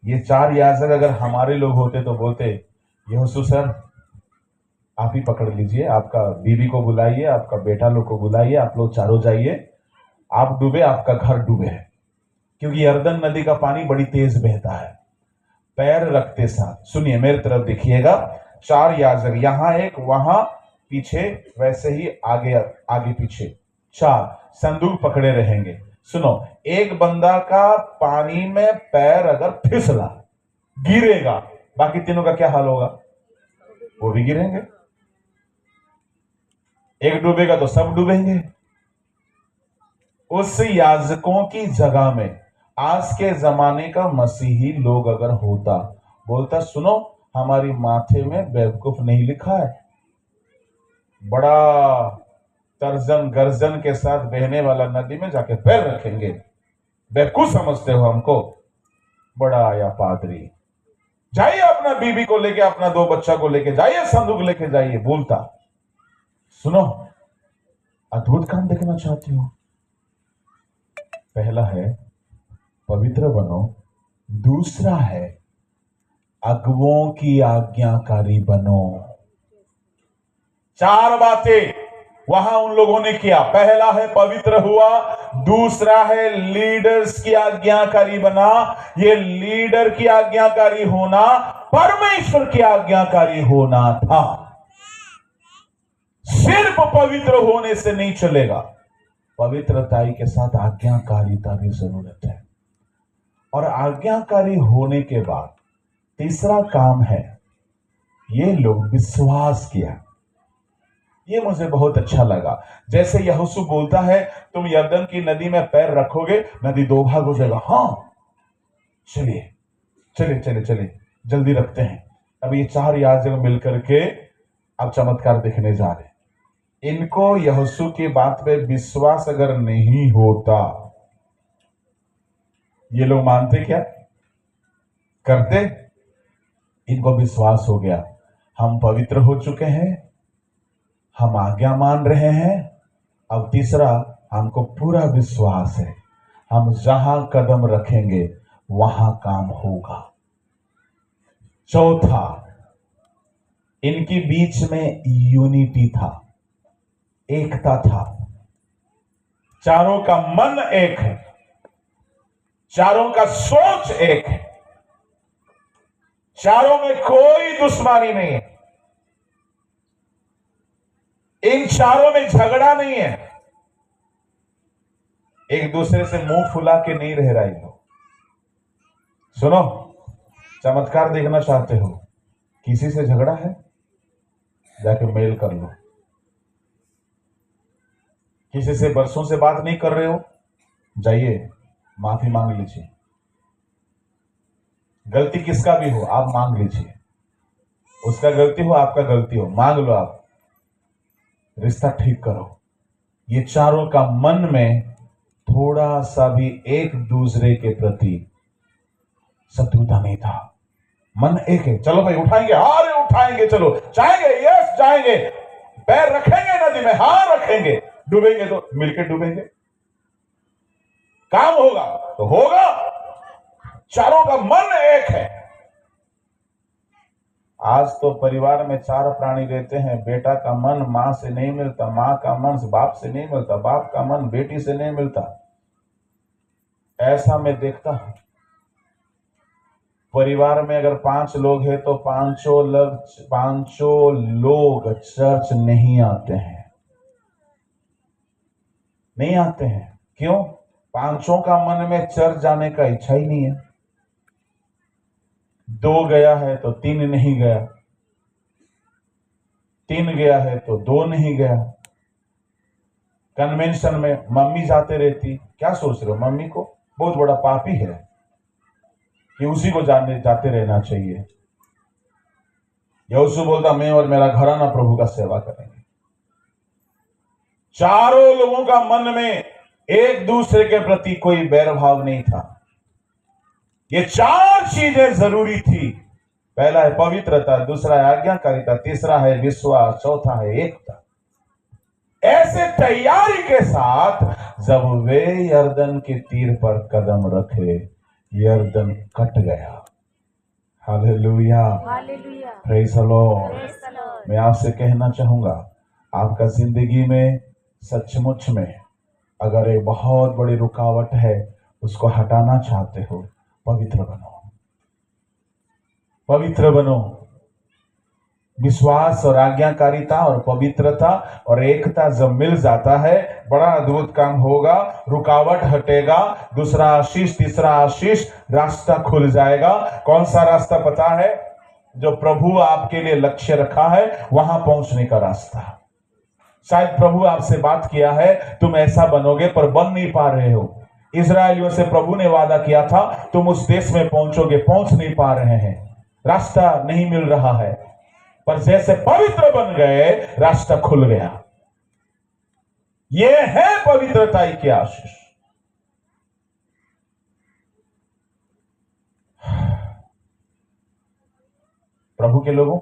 ये 4 याजक अगर हमारे लोग होते तो बोलते, यहोशू सर आप ही पकड़ लीजिए, आपका बीवी को बुलाइए, आपका बेटा लोग को बुलाइए, आप लोग चारों जाइए, आप डूबे, आपका घर डूबे है। क्योंकि यरदन नदी का पानी बड़ी तेज बहता है। पैर रखते साथ, सुनिए मेरी तरफ देखिएगा, 4 याजक, यहां एक, वहां पीछे, वैसे ही आगे आगे पीछे 4 संदूक पकड़े रहेंगे। सुनो, एक बंदा का पानी में पैर अगर फिसला, गिरेगा, बाकी तीनों का क्या हाल होगा? वो भी गिरेंगे। एक डूबेगा तो सब डूबेंगे। उस याजकों की जगह में आज के जमाने का मसीही लोग अगर होता, बोलता सुनो, हमारी माथे में बेवकूफ नहीं लिखा है, बड़ा तर्जन गर्जन के साथ बहने वाला नदी में जाके पैर रखेंगे, बेवकूफ समझते हो हमको, बड़ा आया पादरी। जाइए अपना बीबी को लेके, अपना 2 बच्चा को लेके जाइए, संदूक लेके जाइए। बोलता, सुनो, अद्भुत काम देखना चाहती हो? पहला है पवित्र बनो, दूसरा है अगुओं की आज्ञाकारी बनो। 4 बातें वहां उन लोगों ने किया। पहला है पवित्र हुआ, दूसरा है लीडर्स की आज्ञाकारी बना। ये लीडर की आज्ञाकारी होना परमेश्वर की आज्ञाकारी होना था। सिर्फ पवित्र होने से नहीं चलेगा, पवित्रताई के साथ आज्ञाकारिता भी जरूरत है। और आज्ञाकारी होने के बाद तीसरा काम है, ये लोग विश्वास किया। ये मुझे बहुत अच्छा लगा। जैसे यहोशू बोलता है, तुम यरदन की नदी में पैर रखोगे, नदी 2 भाग हो जाएगा। हाँ, चलिए चलिए चलिए चलिए, जल्दी रखते हैं। अब ये 4 याजक मिलकर के अब चमत्कार देखने जा रहे हैं। इनको यहोशू की बात पे विश्वास अगर नहीं होता, ये लोग मानते क्या? करते? इनको विश्वास हो गया, हम पवित्र हो चुके हैं, हम आज्ञा मान रहे हैं। अब तीसरा, हमको पूरा विश्वास है, हम जहां कदम रखेंगे वहां काम होगा। चौथा, इनके बीच में यूनिटी था, एकता था। चारों का मन एक है, चारों का सोच एक है, चारों में कोई दुश्मनी नहीं है, इन चारों में झगड़ा नहीं है, एक दूसरे से मुंह फुला के नहीं रह रहा है। सुनो, चमत्कार देखना चाहते हो? किसी से झगड़ा है, जाके मेल कर लो। किसी से बरसों से बात नहीं कर रहे हो, जाइए माफी मांग लीजिए। गलती किसका भी हो, आप मांग लीजिए। उसका गलती हो, आपका गलती हो, मांग लो, आप रिश्ता ठीक करो। ये चारों का मन में थोड़ा सा भी एक दूसरे के प्रति शत्रुता नहीं था। मन एक है, चलो भाई उठाएंगे, अरे उठाएंगे, चलो जाएंगे, यस जाएंगे, पैर रखेंगे नदी में, हाँ रखेंगे, डूबेंगे तो मिलकर डूबेंगे, काम होगा तो होगा। चारों का मन एक है। आज तो परिवार में 4 प्राणी रहते हैं, बेटा का मन मां से नहीं मिलता, मां का मन बाप से नहीं मिलता, बाप का मन बेटी से नहीं मिलता। ऐसा मैं देखता हूं। परिवार में अगर 5 लोग हैं तो पांचों लोग चर्च नहीं आते हैं। नहीं आते हैं, क्यों? पांचों का मन में चर्च जाने का इच्छा ही नहीं है। 2 गया है तो 3 नहीं गया, 3 गया है तो 2 नहीं गया। कन्वेंशन में मम्मी जाते रहती, क्या सोच रहे हो? मम्मी को बहुत बड़ा पापी है कि उसी को जाते रहना चाहिए। यहोशू बोलता, मैं और मेरा घराना प्रभु का सेवा करेंगे। चारों लोगों का मन में एक दूसरे के प्रति कोई बैरभाव नहीं था। ये 4 चीजें जरूरी थी। पहला है पवित्रता, दूसरा है आज्ञाकारिता, तीसरा है विश्वास, चौथा है एकता। ऐसे तैयारी के साथ जब वे यरदन के तीर पर कदम रखे, यरदन कट गया। Hallelujah, hallelujah, praise the Lord. Praise the Lord. मैं आपसे कहना चाहूंगा, आपका जिंदगी में सचमुच में अगर एक बहुत बड़ी रुकावट है, उसको हटाना चाहते हो, पवित्र बनो, पवित्र बनो। विश्वास और आज्ञाकारिता और पवित्रता और एकता जब मिल जाता है, बड़ा अद्भुत काम होगा। रुकावट हटेगा, दूसरा आशीष, तीसरा आशीष, रास्ता खुल जाएगा। कौन सा रास्ता पता है? जो प्रभु आपके लिए लक्ष्य रखा है, वहां पहुंचने का रास्ता। शायद प्रभु आपसे बात किया है, तुम ऐसा बनोगे, पर बन नहीं पा रहे हो। इजरायलियों से प्रभु ने वादा किया था, तुम उस देश में पहुंचोगे, पहुंच नहीं पा रहे हैं, रास्ता नहीं मिल रहा है। पर जैसे पवित्र बन गए, रास्ता खुल गया। यह है पवित्रता की आशीष। प्रभु के लोगों,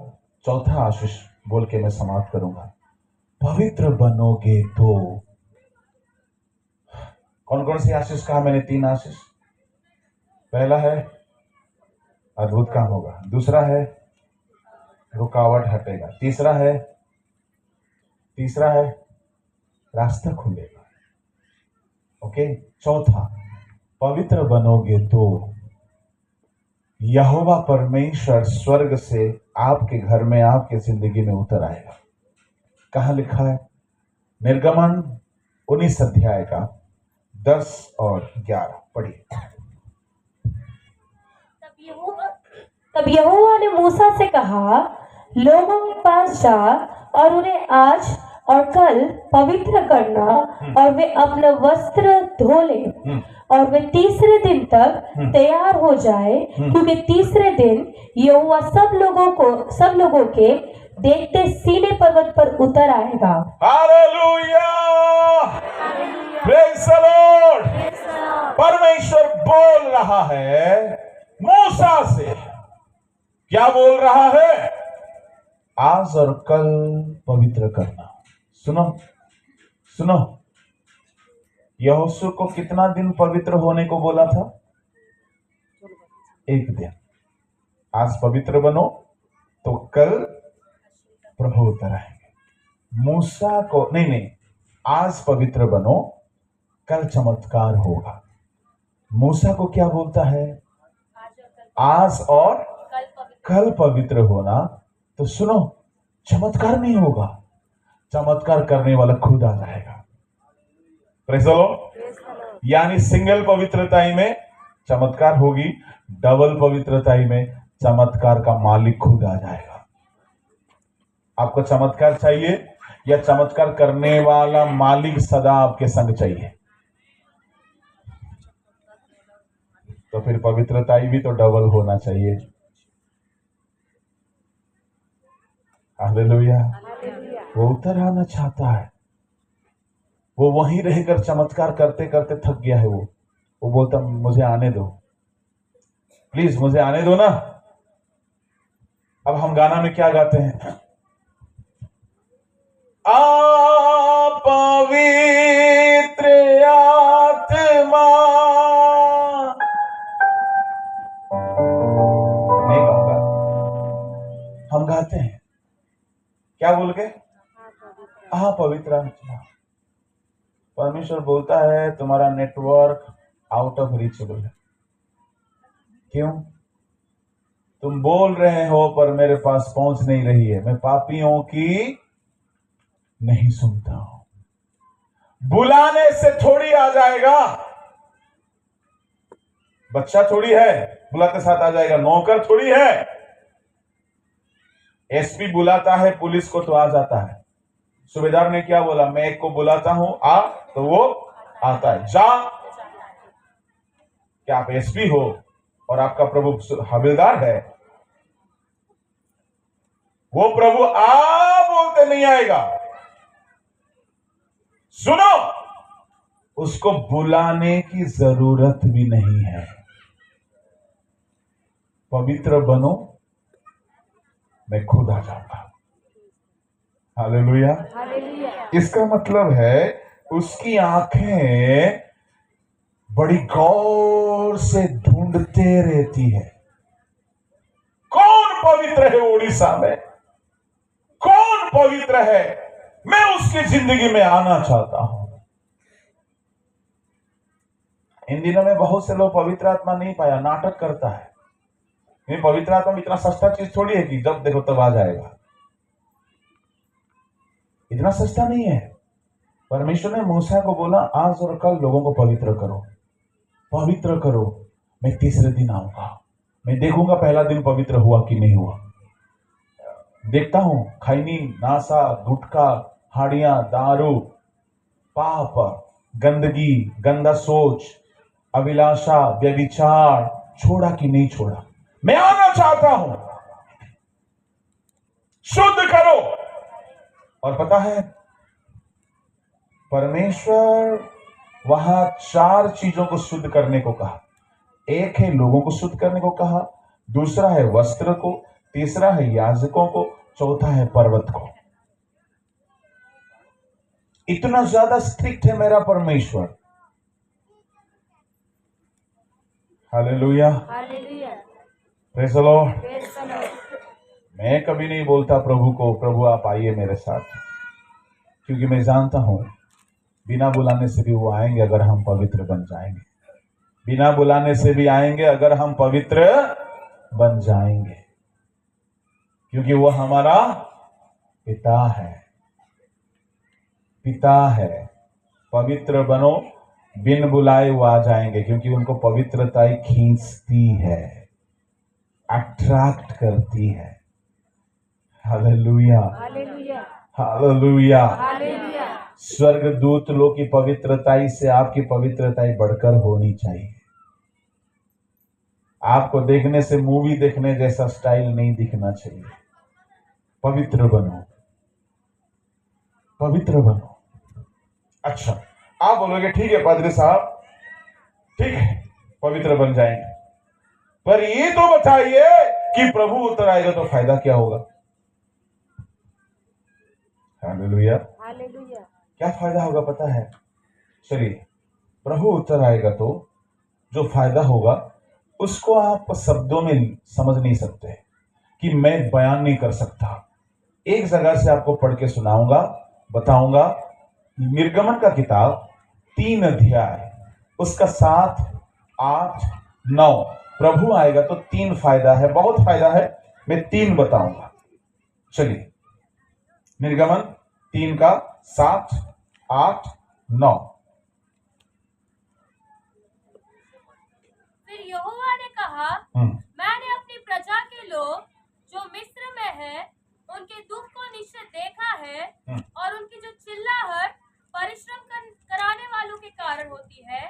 चौथा आशीष बोल के मैं समाप्त करूंगा। पवित्र बनोगे तो कौन कौन सी आशीष कहा मैंने? 3 आशीष। पहला है अद्भुत काम होगा, दूसरा है रुकावट हटेगा, तीसरा है रास्ता खुलेगा। ओके, चौथा, पवित्र बनोगे तो यहोवा परमेश्वर स्वर्ग से आपके घर में, आपके जिंदगी में उतर आएगा। कहां लिखा है? निर्गमन 19 अध्याय का 10 और 11 पढ़िए। तब यहोवा ने मूसा से कहा, लोगों के पास जा और उन्हें आज और कल पवित्र करना, और वे अपना वस्त्र धो लें और वे तीसरे दिन तक तैयार हो जाए, क्योंकि तीसरे दिन यहोवा सब लोगों के देखते सीने पर्वत पर उतर आएगा। Hallelujah, praise the Lord. परमेश्वर बोल रहा है मूसा से, क्या बोल रहा है? आज और कल पवित्र करना। सुनो, यहोशू को कितना दिन पवित्र होने को बोला था? 1 दिन। आज पवित्र बनो तो कल प्रभु उतर आएंगे। मूसा को नहीं, आज पवित्र बनो, कल चमत्कार होगा। मूसा को क्या बोलता है? आज और कल पवित्र होना। तो सुनो, चमत्कार नहीं होगा, चमत्कार करने वाला खुद आ जाएगा। Praise the Lord. यानी सिंगल पवित्रताई में चमत्कार होगी, डबल पवित्रताई में चमत्कार का मालिक खुद आ जाएगा। आपको चमत्कार चाहिए या चमत्कार करने वाला मालिक सदा आपके संग चाहिए? तो फिर पवित्रताई भी तो डबल होना चाहिए। हालेलुया। वो उतर आना चाहता है। वो वहीं रहकर चमत्कार करते करते थक गया है। वो बोलता, मुझे आने दो, प्लीज मुझे आने दो ना। अब हम गाना में क्या गाते हैं? आ पवित्र आत्मा, नहीं गाऊंगा, हम गाते हैं क्या बोल के? हाँ, पवित्र आत्मा। परमेश्वर बोलता है तुम्हारा नेटवर्क आउट ऑफ रीचेबल है। क्यों? तुम बोल रहे हो पर मेरे पास पहुंच नहीं रही है। मैं पापियों की नहीं सुनता हूं। बुलाने से थोड़ी आ जाएगा। बच्चा थोड़ी है बुलाते साथ आ जाएगा, नौकर थोड़ी है। एसपी बुलाता है पुलिस को तो आ जाता है। सूबेदार ने क्या बोला? मैं एक को बुलाता हूं, आ, तो वो आता है। जा, क्या आप एसपी हो और आपका प्रभु हवलदार है? वो प्रभु आ बोलते नहीं आएगा। सुनो, उसको बुलाने की जरूरत भी नहीं है। पवित्र बनो, मैं खुद आ जाऊंगा। हालेलुया। इसका मतलब है उसकी आंखें बड़ी गौर से ढूंढते रहती है। कौन पवित्र है उड़ीसा में? कौन पवित्र है? मैं उसकी जिंदगी में आना चाहता हूं। इन दिनों में बहुत से लोग पवित्र आत्मा नहीं पाया, नाटक करता है। ये पवित्र आत्मा इतना सस्ता चीज थोड़ी है कि जब देखो तब आ जाएगा। इतना सस्ता नहीं है। परमेश्वर ने मूसा को बोला, आज और कल लोगों को पवित्र करो, पवित्र करो। मैं तीसरे दिन आऊंगा, मैं देखूंगा पहला दिन पवित्र हुआ कि नहीं हुआ। देखता हूं खैनी, नासा, गुटखा, हाड़ियां, दारू, पाप, गंदगी, गंदा सोच, अभिलाषा, व्यभिचार छोड़ा कि नहीं छोड़ा। मैं आना चाहता हूं, शुद्ध करो। और पता है परमेश्वर वहां 4 चीजों को शुद्ध करने को कहा। एक है लोगों को शुद्ध करने को कहा, दूसरा है वस्त्र को, तीसरा है याजकों को, चौथा है पर्वत को। इतना ज्यादा स्ट्रिक्ट है मेरा परमेश्वर। Hallelujah, hallelujah, praise the Lord. Praise the Lord. मैं कभी नहीं बोलता प्रभु को, प्रभु आप आइए मेरे साथ, क्योंकि मैं जानता हूं बिना बुलाने से भी वो आएंगे अगर हम पवित्र बन जाएंगे। बिना बुलाने से भी आएंगे अगर हम पवित्र बन जाएंगे, क्योंकि वो हमारा पिता है। पिता है। पवित्र बनो, बिन बुलाए वो आ जाएंगे, क्योंकि उनको पवित्रता ही खींचती है, अट्रैक्ट करती है। Hallelujah, hallelujah, hallelujah. हालेलुया। स्वर्गदूत लोग की पवित्रताई से आपकी पवित्रताई बढ़कर होनी चाहिए। आपको देखने से मूवी देखने जैसा स्टाइल नहीं दिखना चाहिए। पवित्र बनो, पवित्र बनो। अच्छा, आप बोलोगे ठीक है पादरी साहब, ठीक है पवित्र बन जाएंगे, पर ये तो बताइए कि प्रभु उतर आएगा तो फायदा क्या होगा? Hallelujah, hallelujah. क्या फायदा होगा पता है? चलिए, प्रभु उतर आएगा तो जो फायदा होगा उसको आप शब्दों में समझ नहीं सकते, कि मैं बयान नहीं कर सकता। एक जगह से आपको पढ़ के सुनाऊंगा, बताऊंगा। निर्गमन का किताब 3 अध्याय, उसका 7, 8, 9। प्रभु आएगा तो 3 फायदा है, बहुत फायदा है, मैं 3 बताऊंगा। चलिए, निर्गमन 3 का 7, 8, 9। फिर यहोवा ने कहा, मैंने अपनी प्रजा के लोग जो मिस्र में है उनके दुख को निश्चय देखा है, और उनकी जो चिल्लाहट परिश्रम कराने वालों के कारण होती है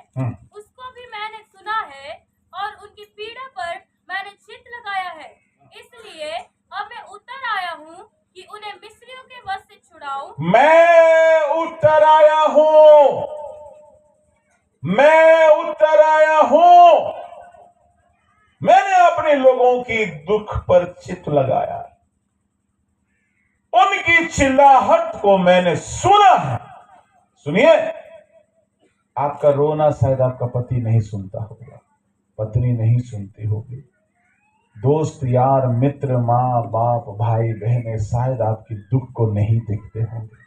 उसको भी मैंने सुना है, और उनकी पीड़ा पर मैंने चित्त लगाया है। इसलिए अब मैं उतर आया हूँ कि उन्हें मिस्रियों के वश से छुड़ाऊं। मैं उतर आया हूं, मैं उतर आया हूं। मैंने अपने लोगों की दुख पर चित्त लगाया, उनकी चिल्लाहट को मैंने सुना है। सुनिए, आपका रोना शायद आपका पति नहीं सुनता होगा, पत्नी नहीं सुनती होगी, दोस्त यार मित्र माँ बाप भाई बहनें शायद आपकी दुख को नहीं देखते होंगे,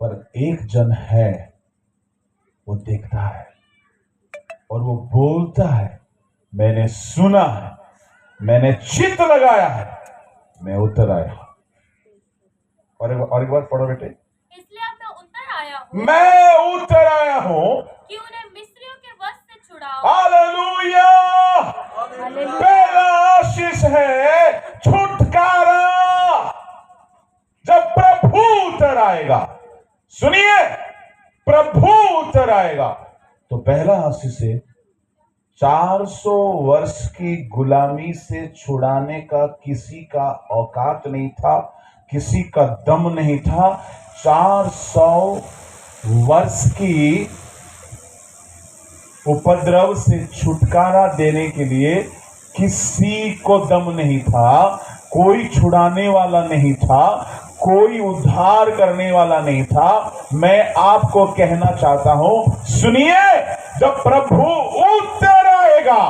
पर एक जन है वो देखता है और वो बोलता है, मैंने सुना है, मैंने चित्त लगाया है, मैं उतर आया। और एक बार पढ़ो बेटे। इसलिए अब मैं उतर आया हूँ, मैं उतर आया हूं कि उन्हें मिस्रियों के वश से छुड़ाऊं। हालेलुया। पहला आशीष है छुटकारा। जब प्रभु उतर आएगा, सुनिए, प्रभु उतर आएगा तो पहला आशीष है 400 वर्ष की गुलामी से छुड़ाने का किसी का औकात नहीं था, किसी का दम नहीं था। 400 वर्ष की उपद्रव से छुटकारा देने के लिए किसी को दम नहीं था, कोई छुड़ाने वाला नहीं था, कोई उद्धार करने वाला नहीं था। मैं आपको कहना चाहता हूं, सुनिए, जब प्रभु उतर आएगा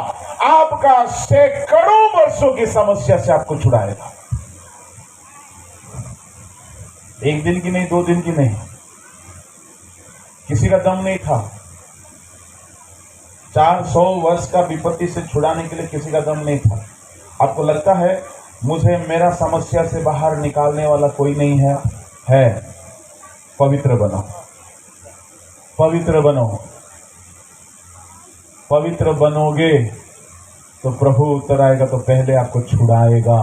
आपका सैकड़ों वर्षों की समस्या से आपको छुड़ाएगा। एक दिन की नहीं, 2 दिन की नहीं, किसी का दम नहीं था। 400 वर्ष का विपत्ति से छुड़ाने के लिए किसी का दम नहीं था। आपको लगता है मुझे मेरा समस्या से बाहर निकालने वाला कोई नहीं है? है। पवित्र बनो, पवित्र बनो। पवित्र बनोगे तो प्रभु उतर आएगा तो पहले आपको छुड़ाएगा।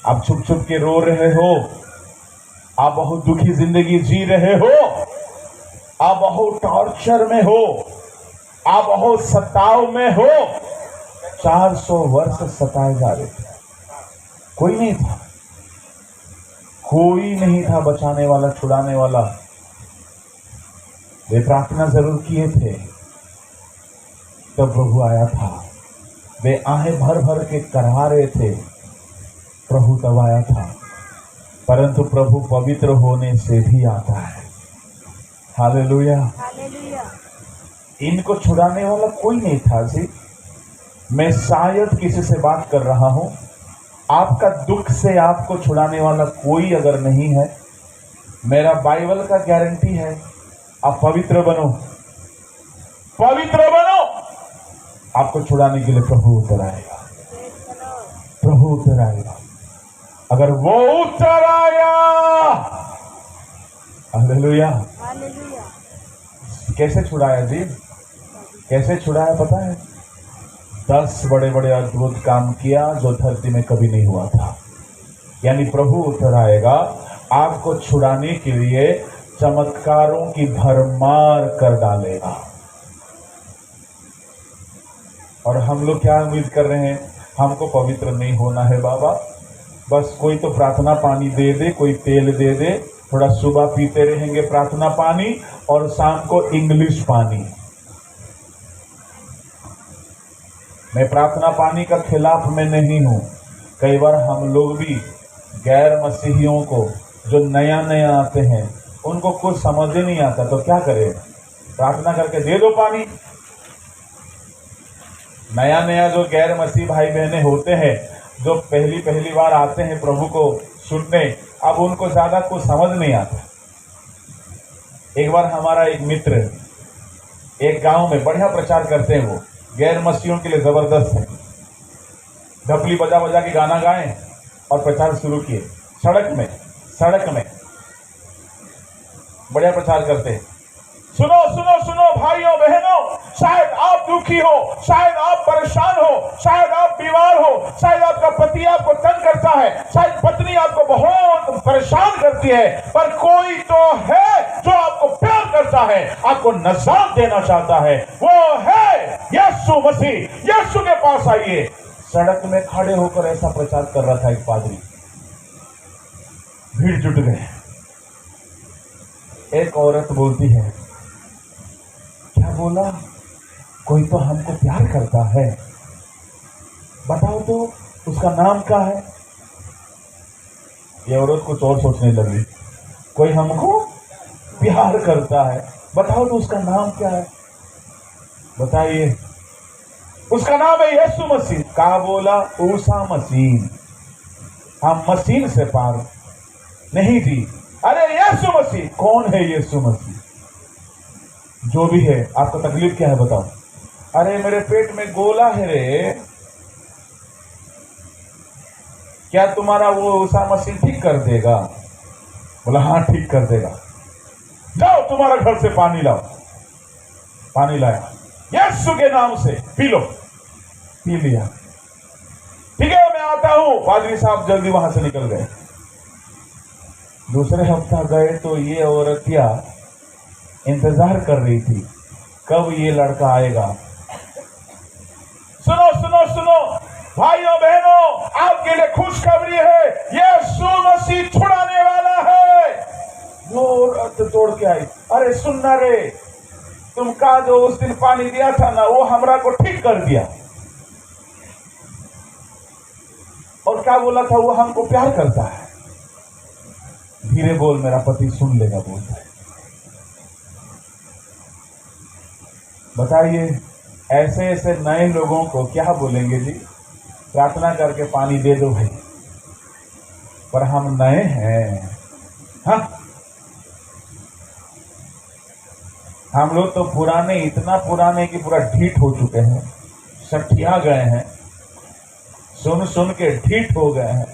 आप छुप छुप के रो रहे हो, आप बहुत दुखी जिंदगी जी रहे हो, आप बहुत टॉर्चर में हो, आप बहुत सताव में हो। 400 वर्ष सताए जा रहे थे, कोई नहीं था, कोई नहीं था बचाने वाला, छुड़ाने वाला। वे प्रार्थना जरूर किए थे, तब प्रभु आया था। वे आहें भर भर के करा रहे थे, प्रभु तब आया था, परंतु प्रभु पवित्र होने से भी आता है। हालेलुया। इनको छुड़ाने वाला कोई नहीं था जी। मैं शायद किसी से बात कर रहा हूं, आपका दुख से आपको छुड़ाने वाला कोई अगर नहीं है, मेरा बाइबल का गारंटी है, आप पवित्र बनो, पवित्र बनो, आपको छुड़ाने के लिए प्रभु उतर आएगा, प्रभु उतर आएगा। अगर वो उतर आया, हालेलुया। कैसे छुड़ाया जी? कैसे छुड़ाया पता है? 10 बड़े बड़े अद्भुत काम किया जो धरती में कभी नहीं हुआ था। यानी प्रभु उतर आएगा आपको छुड़ाने के लिए, चमत्कारों की भरमार कर डालेगा। और हम लोग क्या उम्मीद कर रहे हैं? हमको पवित्र नहीं होना है बाबा, बस कोई तो प्रार्थना पानी दे दे, कोई तेल दे दे, थोड़ा सुबह पीते रहेंगे प्रार्थना पानी और शाम को इंग्लिश पानी। मैं प्रार्थना पानी का खिलाफ में नहीं हूं। कई बार हम लोग भी गैर मसीहियों को जो नया नया आते हैं उनको कुछ समझ ही नहीं आता, तो क्या करें? प्रार्थना करके दे दो पानी। नया नया जो गैर मसीह भाई बहनें होते हैं, जो पहली बार आते हैं प्रभु को सुनने, अब उनको ज्यादा कुछ समझ नहीं आता। एक बार हमारा एक मित्र एक गांव में बढ़िया प्रचार करते हैं, वो गैर मसीहियों के लिए जबरदस्त है। ढपली बजा बजा के गाना गाएं और प्रचार शुरू किए। सड़क में बढ़िया प्रचार करते हैं। सुनो सुनो सुनो भाइयों बहनों, शायद आप दुखी हो, शायद आप परेशान हो, शायद आप बीमार हो, शायद आपका पति आपको तंग करता है, शायद पत्नी आपको बहुत परेशान करती है, पर कोई तो है जो आपको प्यार करता है, आपको नजात देना चाहता है, वो है यीशु मसीह। यीशु के पास आइए। सड़क में खड़े होकर ऐसा प्रचार कर रहा था एक पादरी। भीड़ जुट गए। एक औरत बोलती है, क्या बोला? कोई तो हमको प्यार करता है, बताओ तो उसका नाम क्या है? ये औरत कुछ और सोचने लगी। कोई हमको प्यार करता है, बताओ तो उसका नाम क्या है? बताइए। उसका नाम है यीशु मसीह। कहा बोला? ऊसा मसीह। हम मसीह से पार नहीं जी। अरे यीशु मसीह। कौन है यीशु मसीह? जो भी है, आपको तकलीफ क्या है बताओ? अरे मेरे पेट में गोला है रे, क्या तुम्हारा वो ऊसा मसीह ठीक कर देगा? बोला हाँ ठीक कर देगा। जाओ तुम्हारा घर से पानी लाओ। पानी लाया, यीशु के नाम से पी लो। पी लिया। ठीक है मैं आता हूं। पादरी साहब जल्दी वहां से निकल गए। दूसरे हफ्ता गए तो ये औरतिया इंतजार कर रही थी कब ये लड़का आएगा। सुनो सुनो सुनो भाइयों बहनों, आपके लिए खुशखबरी है, यीशु मसीह छुड़ाने वाला है। वो औरत तोड़ के आई। अरे सुनना रे, तुमका जो उस दिन पानी दिया था ना, वो हमरा को ठीक कर दिया। और क्या बोला था? वो हमको प्यार करता है। धीरे बोल, मेरा पति सुन लेगा बोलता है। बताइए ऐसे ऐसे नए लोगों को क्या बोलेंगे जी? प्रार्थना करके पानी दे दो भाई, पर हम नए हैं। हाँ, हम लोग तो पुराने, इतना पुराने कि पूरा ढीठ हो चुके हैं, सठिया गए हैं, सुन सुन के ढीठ हो गए हैं।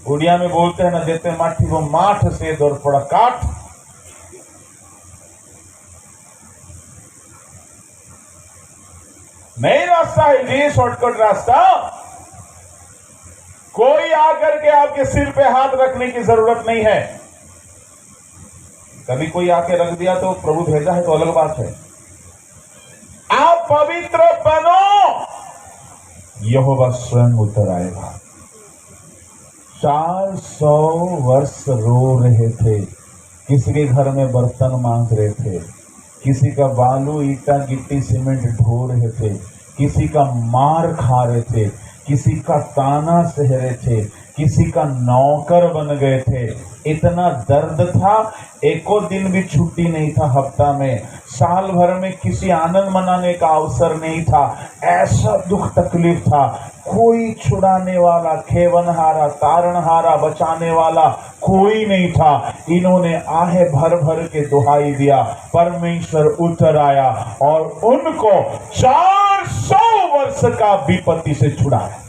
उड़िया में बोलते हैं ना, देते माठी वो माठ से दौड़ पड़ा काठ। नहीं रास्ता है जी, शॉर्टकट रास्ता। कोई आकर के आपके सिर पे हाथ रखने की जरूरत नहीं है। कभी कोई आके रख दिया तो प्रभु भेजा है तो अलग बात है। आप पवित्र बनो, यहोवा स्वयं उतर आएगा। 400 वर्ष रो रहे थे, किसी के घर में बर्तन मांग रहे थे, किसी का बालू ईटा गिट्टी सीमेंट ढो रहे थे, किसी का मार खा रहे थे, किसी का ताना सह रहे थे, किसी का नौकर बन गए थे। इतना दर्द था, एको दिन भी छुट्टी नहीं था हफ्ता में, साल भर में किसी आनंद मनाने का अवसर नहीं था। ऐसा दुख तकलीफ था, कोई छुड़ाने वाला, खेवनहारा, तारणहारा, बचाने वाला कोई नहीं था। इन्होंने आहे भर भर के दुहाई दिया, परमेश्वर उतर आया और उनको 400 वर्ष का विपत्ति से छुड़ाया।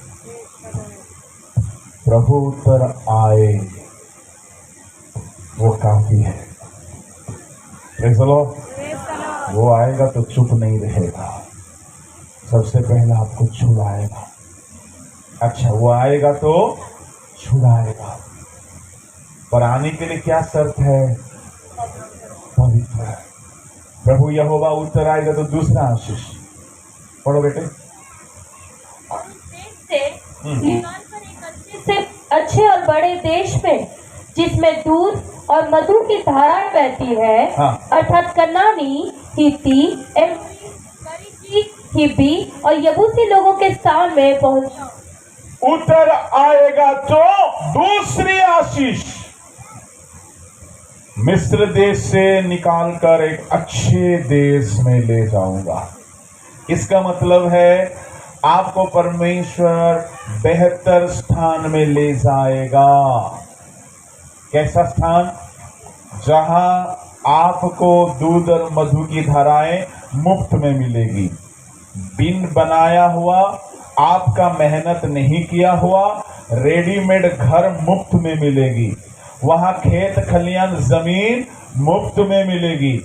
प्रभु उतर आए, वो काफी है। Praise the Lord। वो आएगा तो चुप नहीं रहेगा, सबसे पहले आपको छुड़ाएगा। अच्छा, वो आएगा तो छुड़ाएगा, पर आने के लिए क्या शर्त है? पवित्र। प्रभु यहोवा उतर आएगा तो दूसरा आशीष पढ़ो बेटे। से अच्छे और बड़े देश में, जिसमें दूध और मधु की धाराएं बहती है, हाँ। अर्थात कनानी, हित्ती, परिज्जी, हिब्बी और यबूसी लोगों के स्थान में पहुंचा। उतर आएगा तो दूसरी आशीष, मिस्र देश से निकालकर एक अच्छे देश में ले जाऊंगा। इसका मतलब है आपको परमेश्वर बेहतर स्थान में ले जाएगा। कैसा स्थान? जहां आपको दूध और मधु की धाराएं मुफ्त में मिलेगी, बिन बनाया हुआ, आपका मेहनत नहीं किया हुआ रेडीमेड घर मुफ्त में मिलेगी। वहां खेत खलियान जमीन मुफ्त में मिलेगी।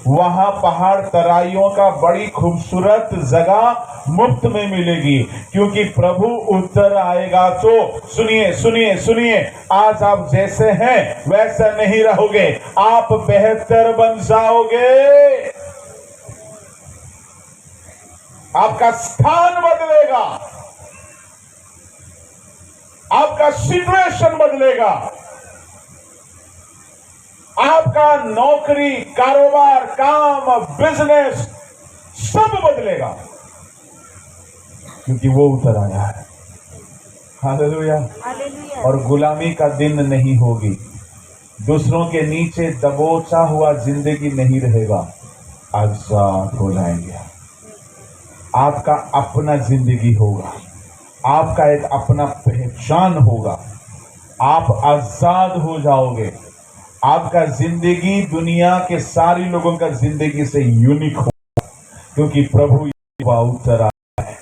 वहां पहाड़ तराइयों का बड़ी खूबसूरत जगह मुफ्त में मिलेगी, क्योंकि प्रभु उतर आएगा तो सुनिए सुनिए सुनिए, आज आप जैसे हैं वैसा नहीं रहोगे, आप बेहतर बन जाओगे। आपका स्थान बदलेगा, आपका सिचुएशन बदलेगा, आपका नौकरी, कारोबार, काम, बिजनेस सब बदलेगा, क्योंकि वो उतर आया है। हालेलुया। और गुलामी का दिन नहीं होगी, दूसरों के नीचे दबोचा हुआ जिंदगी नहीं रहेगा, आजाद हो जाएंगे। आपका अपना जिंदगी होगा, आपका एक अपना पहचान होगा, आप आजाद हो जाओगे। आपका जिंदगी दुनिया के सारी लोगों का जिंदगी से यूनिक होगा, क्योंकि प्रभु यहोवा उतर आया है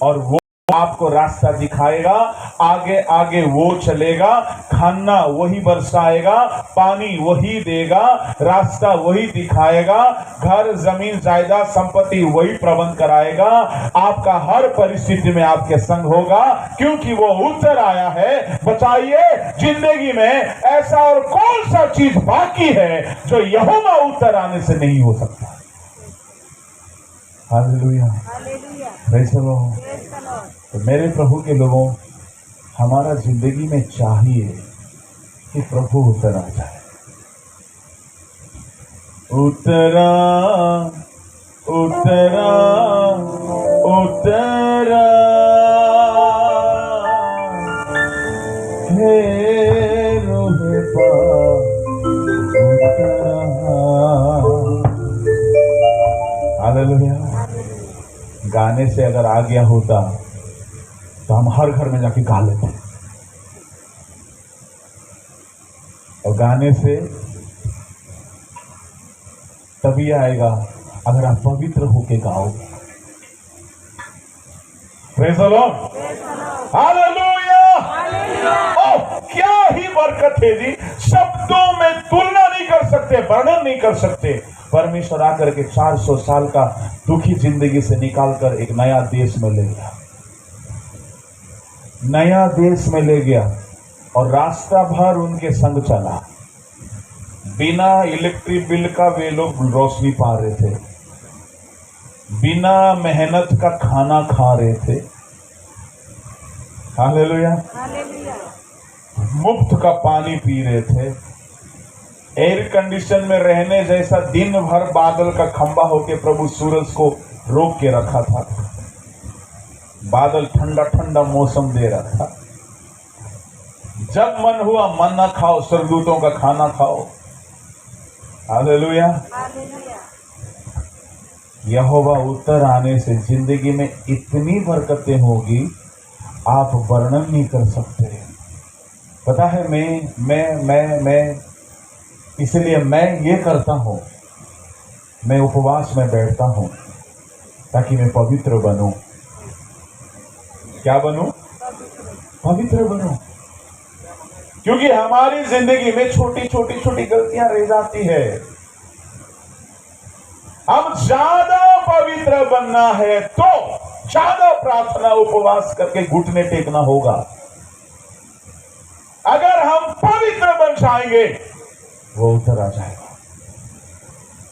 और वो आपको रास्ता दिखाएगा। आगे आगे वो चलेगा, खाना वही बरसाएगा, पानी वही देगा, रास्ता वही दिखाएगा, घर जमीन जायदाद संपत्ति वही प्रबंध कराएगा। आपका हर परिस्थिति में आपके संग होगा, क्योंकि वो उतर आया है। बचाइए, जिंदगी में ऐसा और कौन सा चीज बाकी है जो यहोवा उतर आने से नहीं हो सकता। Hallelujah, praise the Lord. तो मेरे प्रभु के लोगों, हमारा जिंदगी में चाहिए कि प्रभु उतर आ जाए। उतरा उतरा उतरा हे रोहे पा उतरा। हालेलुया। गाने से अगर आ गया होता तो हम हर घर में जाके गा लेते, और गाने से तभी आएगा अगर आप पवित्र होके गाओगे। Praise the Lord, hallelujah. Oh, क्या ही बरकत है जी, शब्दों में तुलना नहीं कर सकते, वर्णन नहीं कर सकते। परमेश्वर आकर के 400 साल का दुखी जिंदगी से निकालकर एक नया देश में ले गया, नया देश में ले गया, और रास्ता भर उनके संग चला। बिना इलेक्ट्रिक बिल का वे लोग रोशनी पा रहे थे, बिना मेहनत का खाना खा रहे थे। हालेलुया। मुफ्त का पानी पी रहे थे, एयर कंडीशन में रहने जैसा दिन भर बादल का खंबा होके प्रभु सूरज को रोक के रखा था। बादल ठंडा ठंडा मौसम दे रहा था, जब मन हुआ मन्ना खाओ, स्वर्गदूतों का खाना खाओ। हालेलुया। यहोवा उत्तर आने से जिंदगी में इतनी बरकतें होगी आप वर्णन नहीं कर सकते। पता है मैं इसलिए मैं ये करता हूं, मैं उपवास में बैठता हूं ताकि मैं पवित्र बनूं। क्या बनूं? पवित्र बनूं। क्योंकि हमारी जिंदगी में छोटी छोटी गलतियां रह जाती है। हम ज्यादा पवित्र बनना है तो ज्यादा प्रार्थना उपवास करके घुटने टेकना होगा। अगर हम पवित्र बन जाएंगे वो उत्तर आ जाएगा।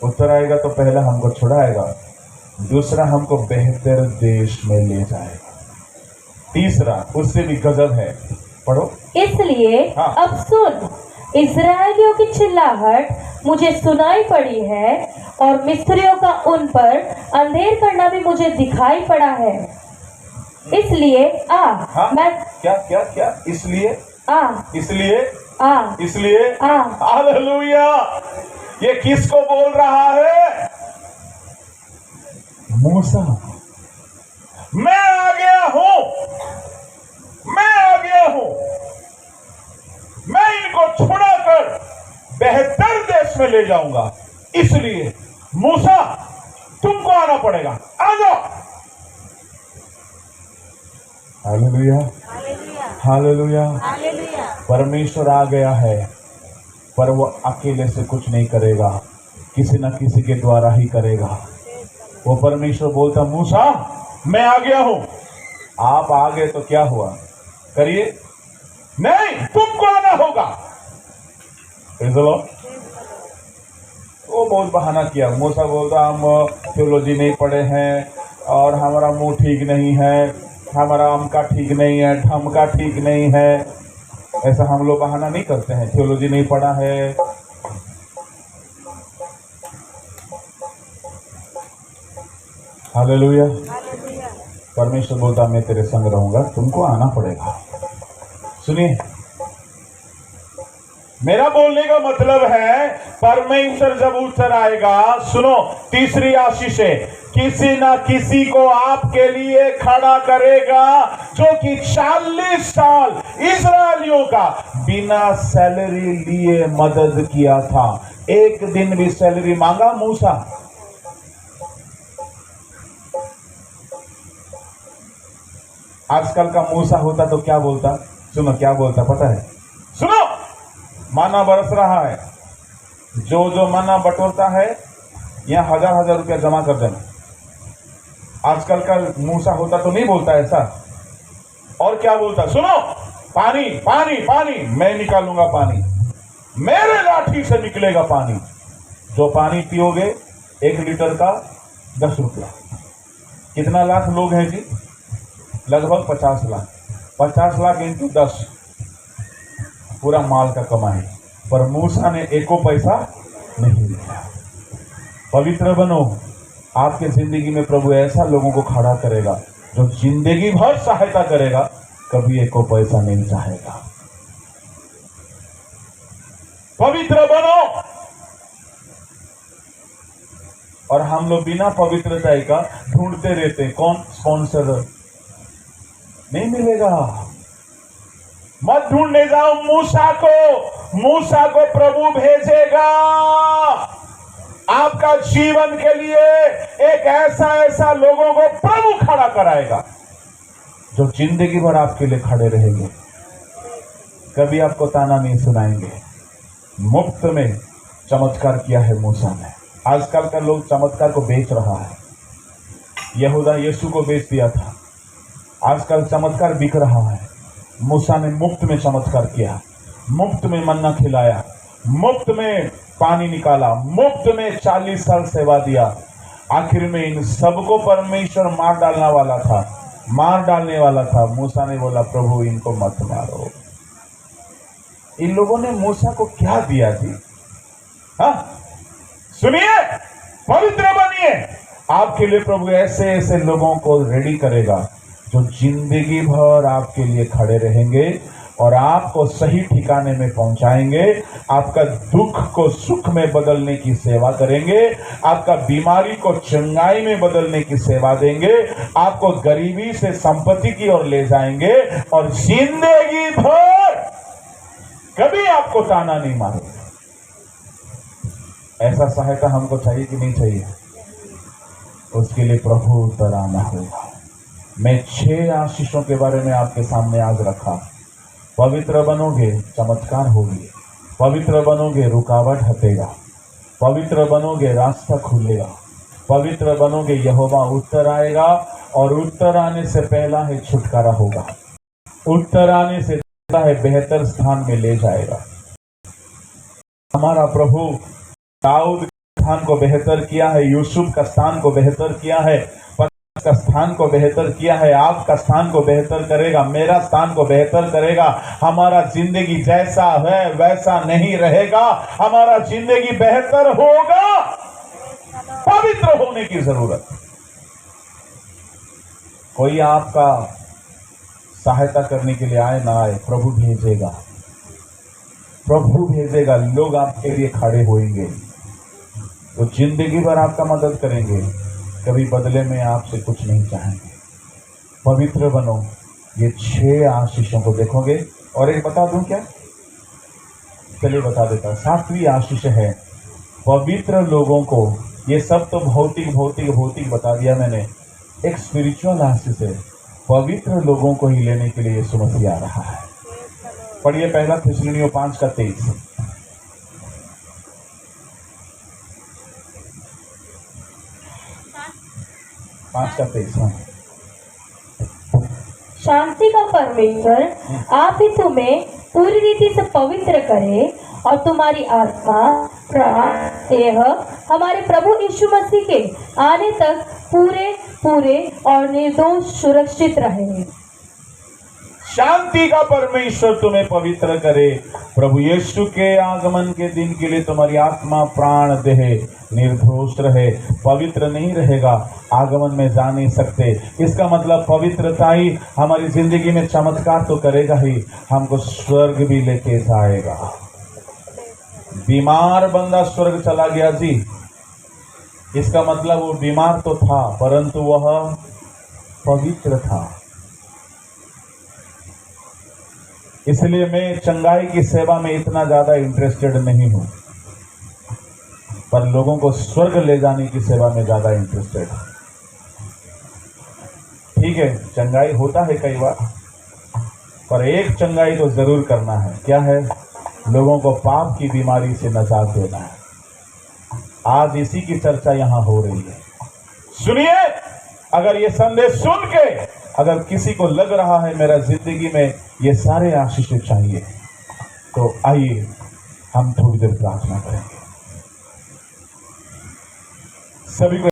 उत्तर आएगा तो पहला हमको छुड़ाएगा, दूसरा हमको बेहतर देश में ले जाएगा, तीसरा उससे भी गजब है। पढ़ो। इसलिए हाँ। अब सुन, इस्राएलियों की चिल्लाहट मुझे सुनाई पड़ी है और मिस्रियों का उन पर अंधेर करना भी मुझे दिखाई पड़ा है। इसलिए हाँ? मैं क्या इसलिए इसलिए आ इसलिए आ हालेलुया। ये किसको बोल रहा है? मूसा। मैं आ गया हूं, मैं आ गया हूं, मैं इनको छुड़ाकर बेहतर देश में ले जाऊंगा। इसलिए मूसा तुमको आना पड़ेगा, आ जाओ। Hallelujah, hallelujah. परमेश्वर आ गया है, पर वो अकेले से कुछ नहीं करेगा, किसी न किसी के द्वारा ही करेगा। वो परमेश्वर बोलता मूसा मैं आ गया हूं। आप आ गए तो क्या हुआ? करिए। नहीं, तुमको आना होगा। वो बहुत बहाना किया। मूसा बोलता हम थियोलॉजी नहीं पढ़े हैं और हमारा मुंह ठीक नहीं है, हमारा अमका ठीक नहीं है, ढमका ठीक नहीं है। ऐसा हम लोग बहाना नहीं करते हैं, थियोलॉजी नहीं पढ़ा है। हालेलुया। परमेश्वर बोलता मैं तेरे संग रहूंगा, तुमको आना पड़ेगा। सुनिए, मेरा बोलने का मतलब है परमेश्वर जब उत्तर आएगा, सुनो, तीसरी आशीष है, किसी ना किसी को आपके लिए खड़ा करेगा जो कि 40 साल इस्राएलियों का बिना सैलरी लिए मदद किया था। एक दिन भी सैलरी मांगा मूसा? आजकल का मूसा होता तो क्या बोलता? सुनो क्या बोलता पता है? सुनो, माना बरस रहा है, जो माना बटोरता है यहाँ 1000 रुपया जमा कर देना। आजकल का मूसा होता तो नहीं बोलता ऐसा। और क्या बोलता? सुनो, पानी पानी पानी, मैं निकालूंगा पानी, मेरे लाठी से निकलेगा पानी। जो पानी पियोगे 1 लीटर का 10 रुपया। कितना लाख लोग हैं जी? लगभग 50 लाख। 50 लाख इंटू 10, पूरा माल का कमाई। पर मूसा ने एको पैसा नहीं लिया। पवित्र बनो। आपके जिंदगी में प्रभु ऐसा लोगों को खड़ा करेगा जो जिंदगी भर सहायता करेगा, कभी एको पैसा नहीं चाहेगा। पवित्र बनो। और हम लोग बिना पवित्रता का ढूंढते रहते, कौन स्पॉन्सर नहीं मिलेगा। मत ढूंढने जाओ मूसा को, मूसा को प्रभु भेजेगा आपका जीवन के लिए। एक ऐसा लोगों को प्रभु खड़ा कराएगा जो जिंदगी भर आपके लिए खड़े रहेंगे, कभी आपको ताना नहीं सुनाएंगे। मुफ्त में चमत्कार किया है मूसा ने। आजकल का लोग चमत्कार को बेच रहा है। यहूदा यीशु को बेच दिया था, आजकल चमत्कार बिक रहा है। मूसा ने मुफ्त में चमत्कार किया, मुफ्त में मन्ना खिलाया, मुफ्त में पानी निकाला, मुफ्त में 40 साल सेवा दिया। आखिर में इन सबको परमेश्वर मार डालने वाला था। मूसा ने बोला प्रभु इनको मत मारो। इन लोगों ने मूसा को क्या दिया जी? हाँ, सुनिए, पवित्र बनिए। आपके लिए प्रभु ऐसे लोगों को रेडी करेगा जो जिंदगी भर आपके लिए खड़े रहेंगे और आपको सही ठिकाने में पहुंचाएंगे। आपका दुख को सुख में बदलने की सेवा करेंगे, आपका बीमारी को चंगाई में बदलने की सेवा देंगे, आपको गरीबी से संपत्ति की ओर ले जाएंगे और जिंदगी भर कभी आपको ताना नहीं मारेंगे। ऐसा सहायता हमको चाहिए कि नहीं चाहिए? उसके लिए प्रभु उत्तराना होगा। मैं 6 आशीषों के बारे में आपके सामने आज रखा। पवित्र बनोगे, चमत्कार होगी। पवित्र बनोगे, रुकावट हटेगा। पवित्र बनोगे, रास्ता खुलेगा। पवित्र बनोगे, यहोवा उत्तर आएगा, और उत्तर आने से पहला है छुटकारा होगा। उत्तर आने से पहला है बेहतर स्थान में ले जाएगा। हमारा प्रभु दाऊद का स्थान को बेहतर किया है, यूसुफ का स्थान को बेहतर किया है, पतरस का स्थान को बेहतर किया है, आपका स्थान को बेहतर करेगा, मेरा स्थान को बेहतर करेगा। हमारा जिंदगी जैसा है वैसा नहीं रहेगा, हमारा जिंदगी बेहतर होगा। पवित्र होने की जरूरत। कोई आपका सहायता करने के लिए आए ना आए, प्रभु भेजेगा। प्रभु भेजेगा, लोग आपके लिए खड़े होंगे, वो जिंदगी भर आपका मदद करेंगे, कभी बदले में आपसे कुछ नहीं चाहेंगे। पवित्र बनो। ये 6 आशीषों को देखोगे। और एक बता दूं क्या? चलिए बता देता हूं। 7वीं आशीष है पवित्र लोगों को। ये सब तो भौतिक बता दिया मैंने। एक स्पिरिचुअल आशीष है, पवित्र लोगों को ही लेने के लिए यीशु मसीह आ रहा है। पढ़िए 1 थिस्सलुनीयों 5:23। 5:23। शांति का परमेश्वर आप ही तुम्हें पूरी रीति से पवित्र करे और तुम्हारी आत्मा, प्राण, देह हमारे प्रभु यीशु मसीह के आने तक पूरे और निर्दोष सुरक्षित रहे। शांति का परमेश्वर तुम्हें पवित्र करे। प्रभु यीशु के आगमन के दिन के लिए तुम्हारी आत्मा, प्राण, देह निर्दोष रहे। पवित्र नहीं रहेगा, आगमन में जा नहीं सकते। इसका मतलब पवित्रता ही हमारी जिंदगी में चमत्कार तो करेगा ही, हमको स्वर्ग भी लेके जाएगा। बीमार बंदा स्वर्ग चला गया जी, इसका मतलब वो बीमार तो था परंतु वह पवित्र था। इसलिए मैं चंगाई की सेवा में इतना ज्यादा इंटरेस्टेड नहीं हूं, पर लोगों को स्वर्ग ले जाने की सेवा में ज्यादा इंटरेस्टेड हूं। ठीक है, चंगाई होता है कई बार, पर एक चंगाई तो जरूर करना है। क्या है? लोगों को पाप की बीमारी से निजात देना है। आज इसी की चर्चा यहां हो रही है। सुनिए, अगर ये संदेश सुन के अगर किसी को लग रहा है मेरा जिंदगी में ये सारे आशीष चाहिए, तो आइए हम थोड़ी देर प्रार्थना करेंगे। सभी को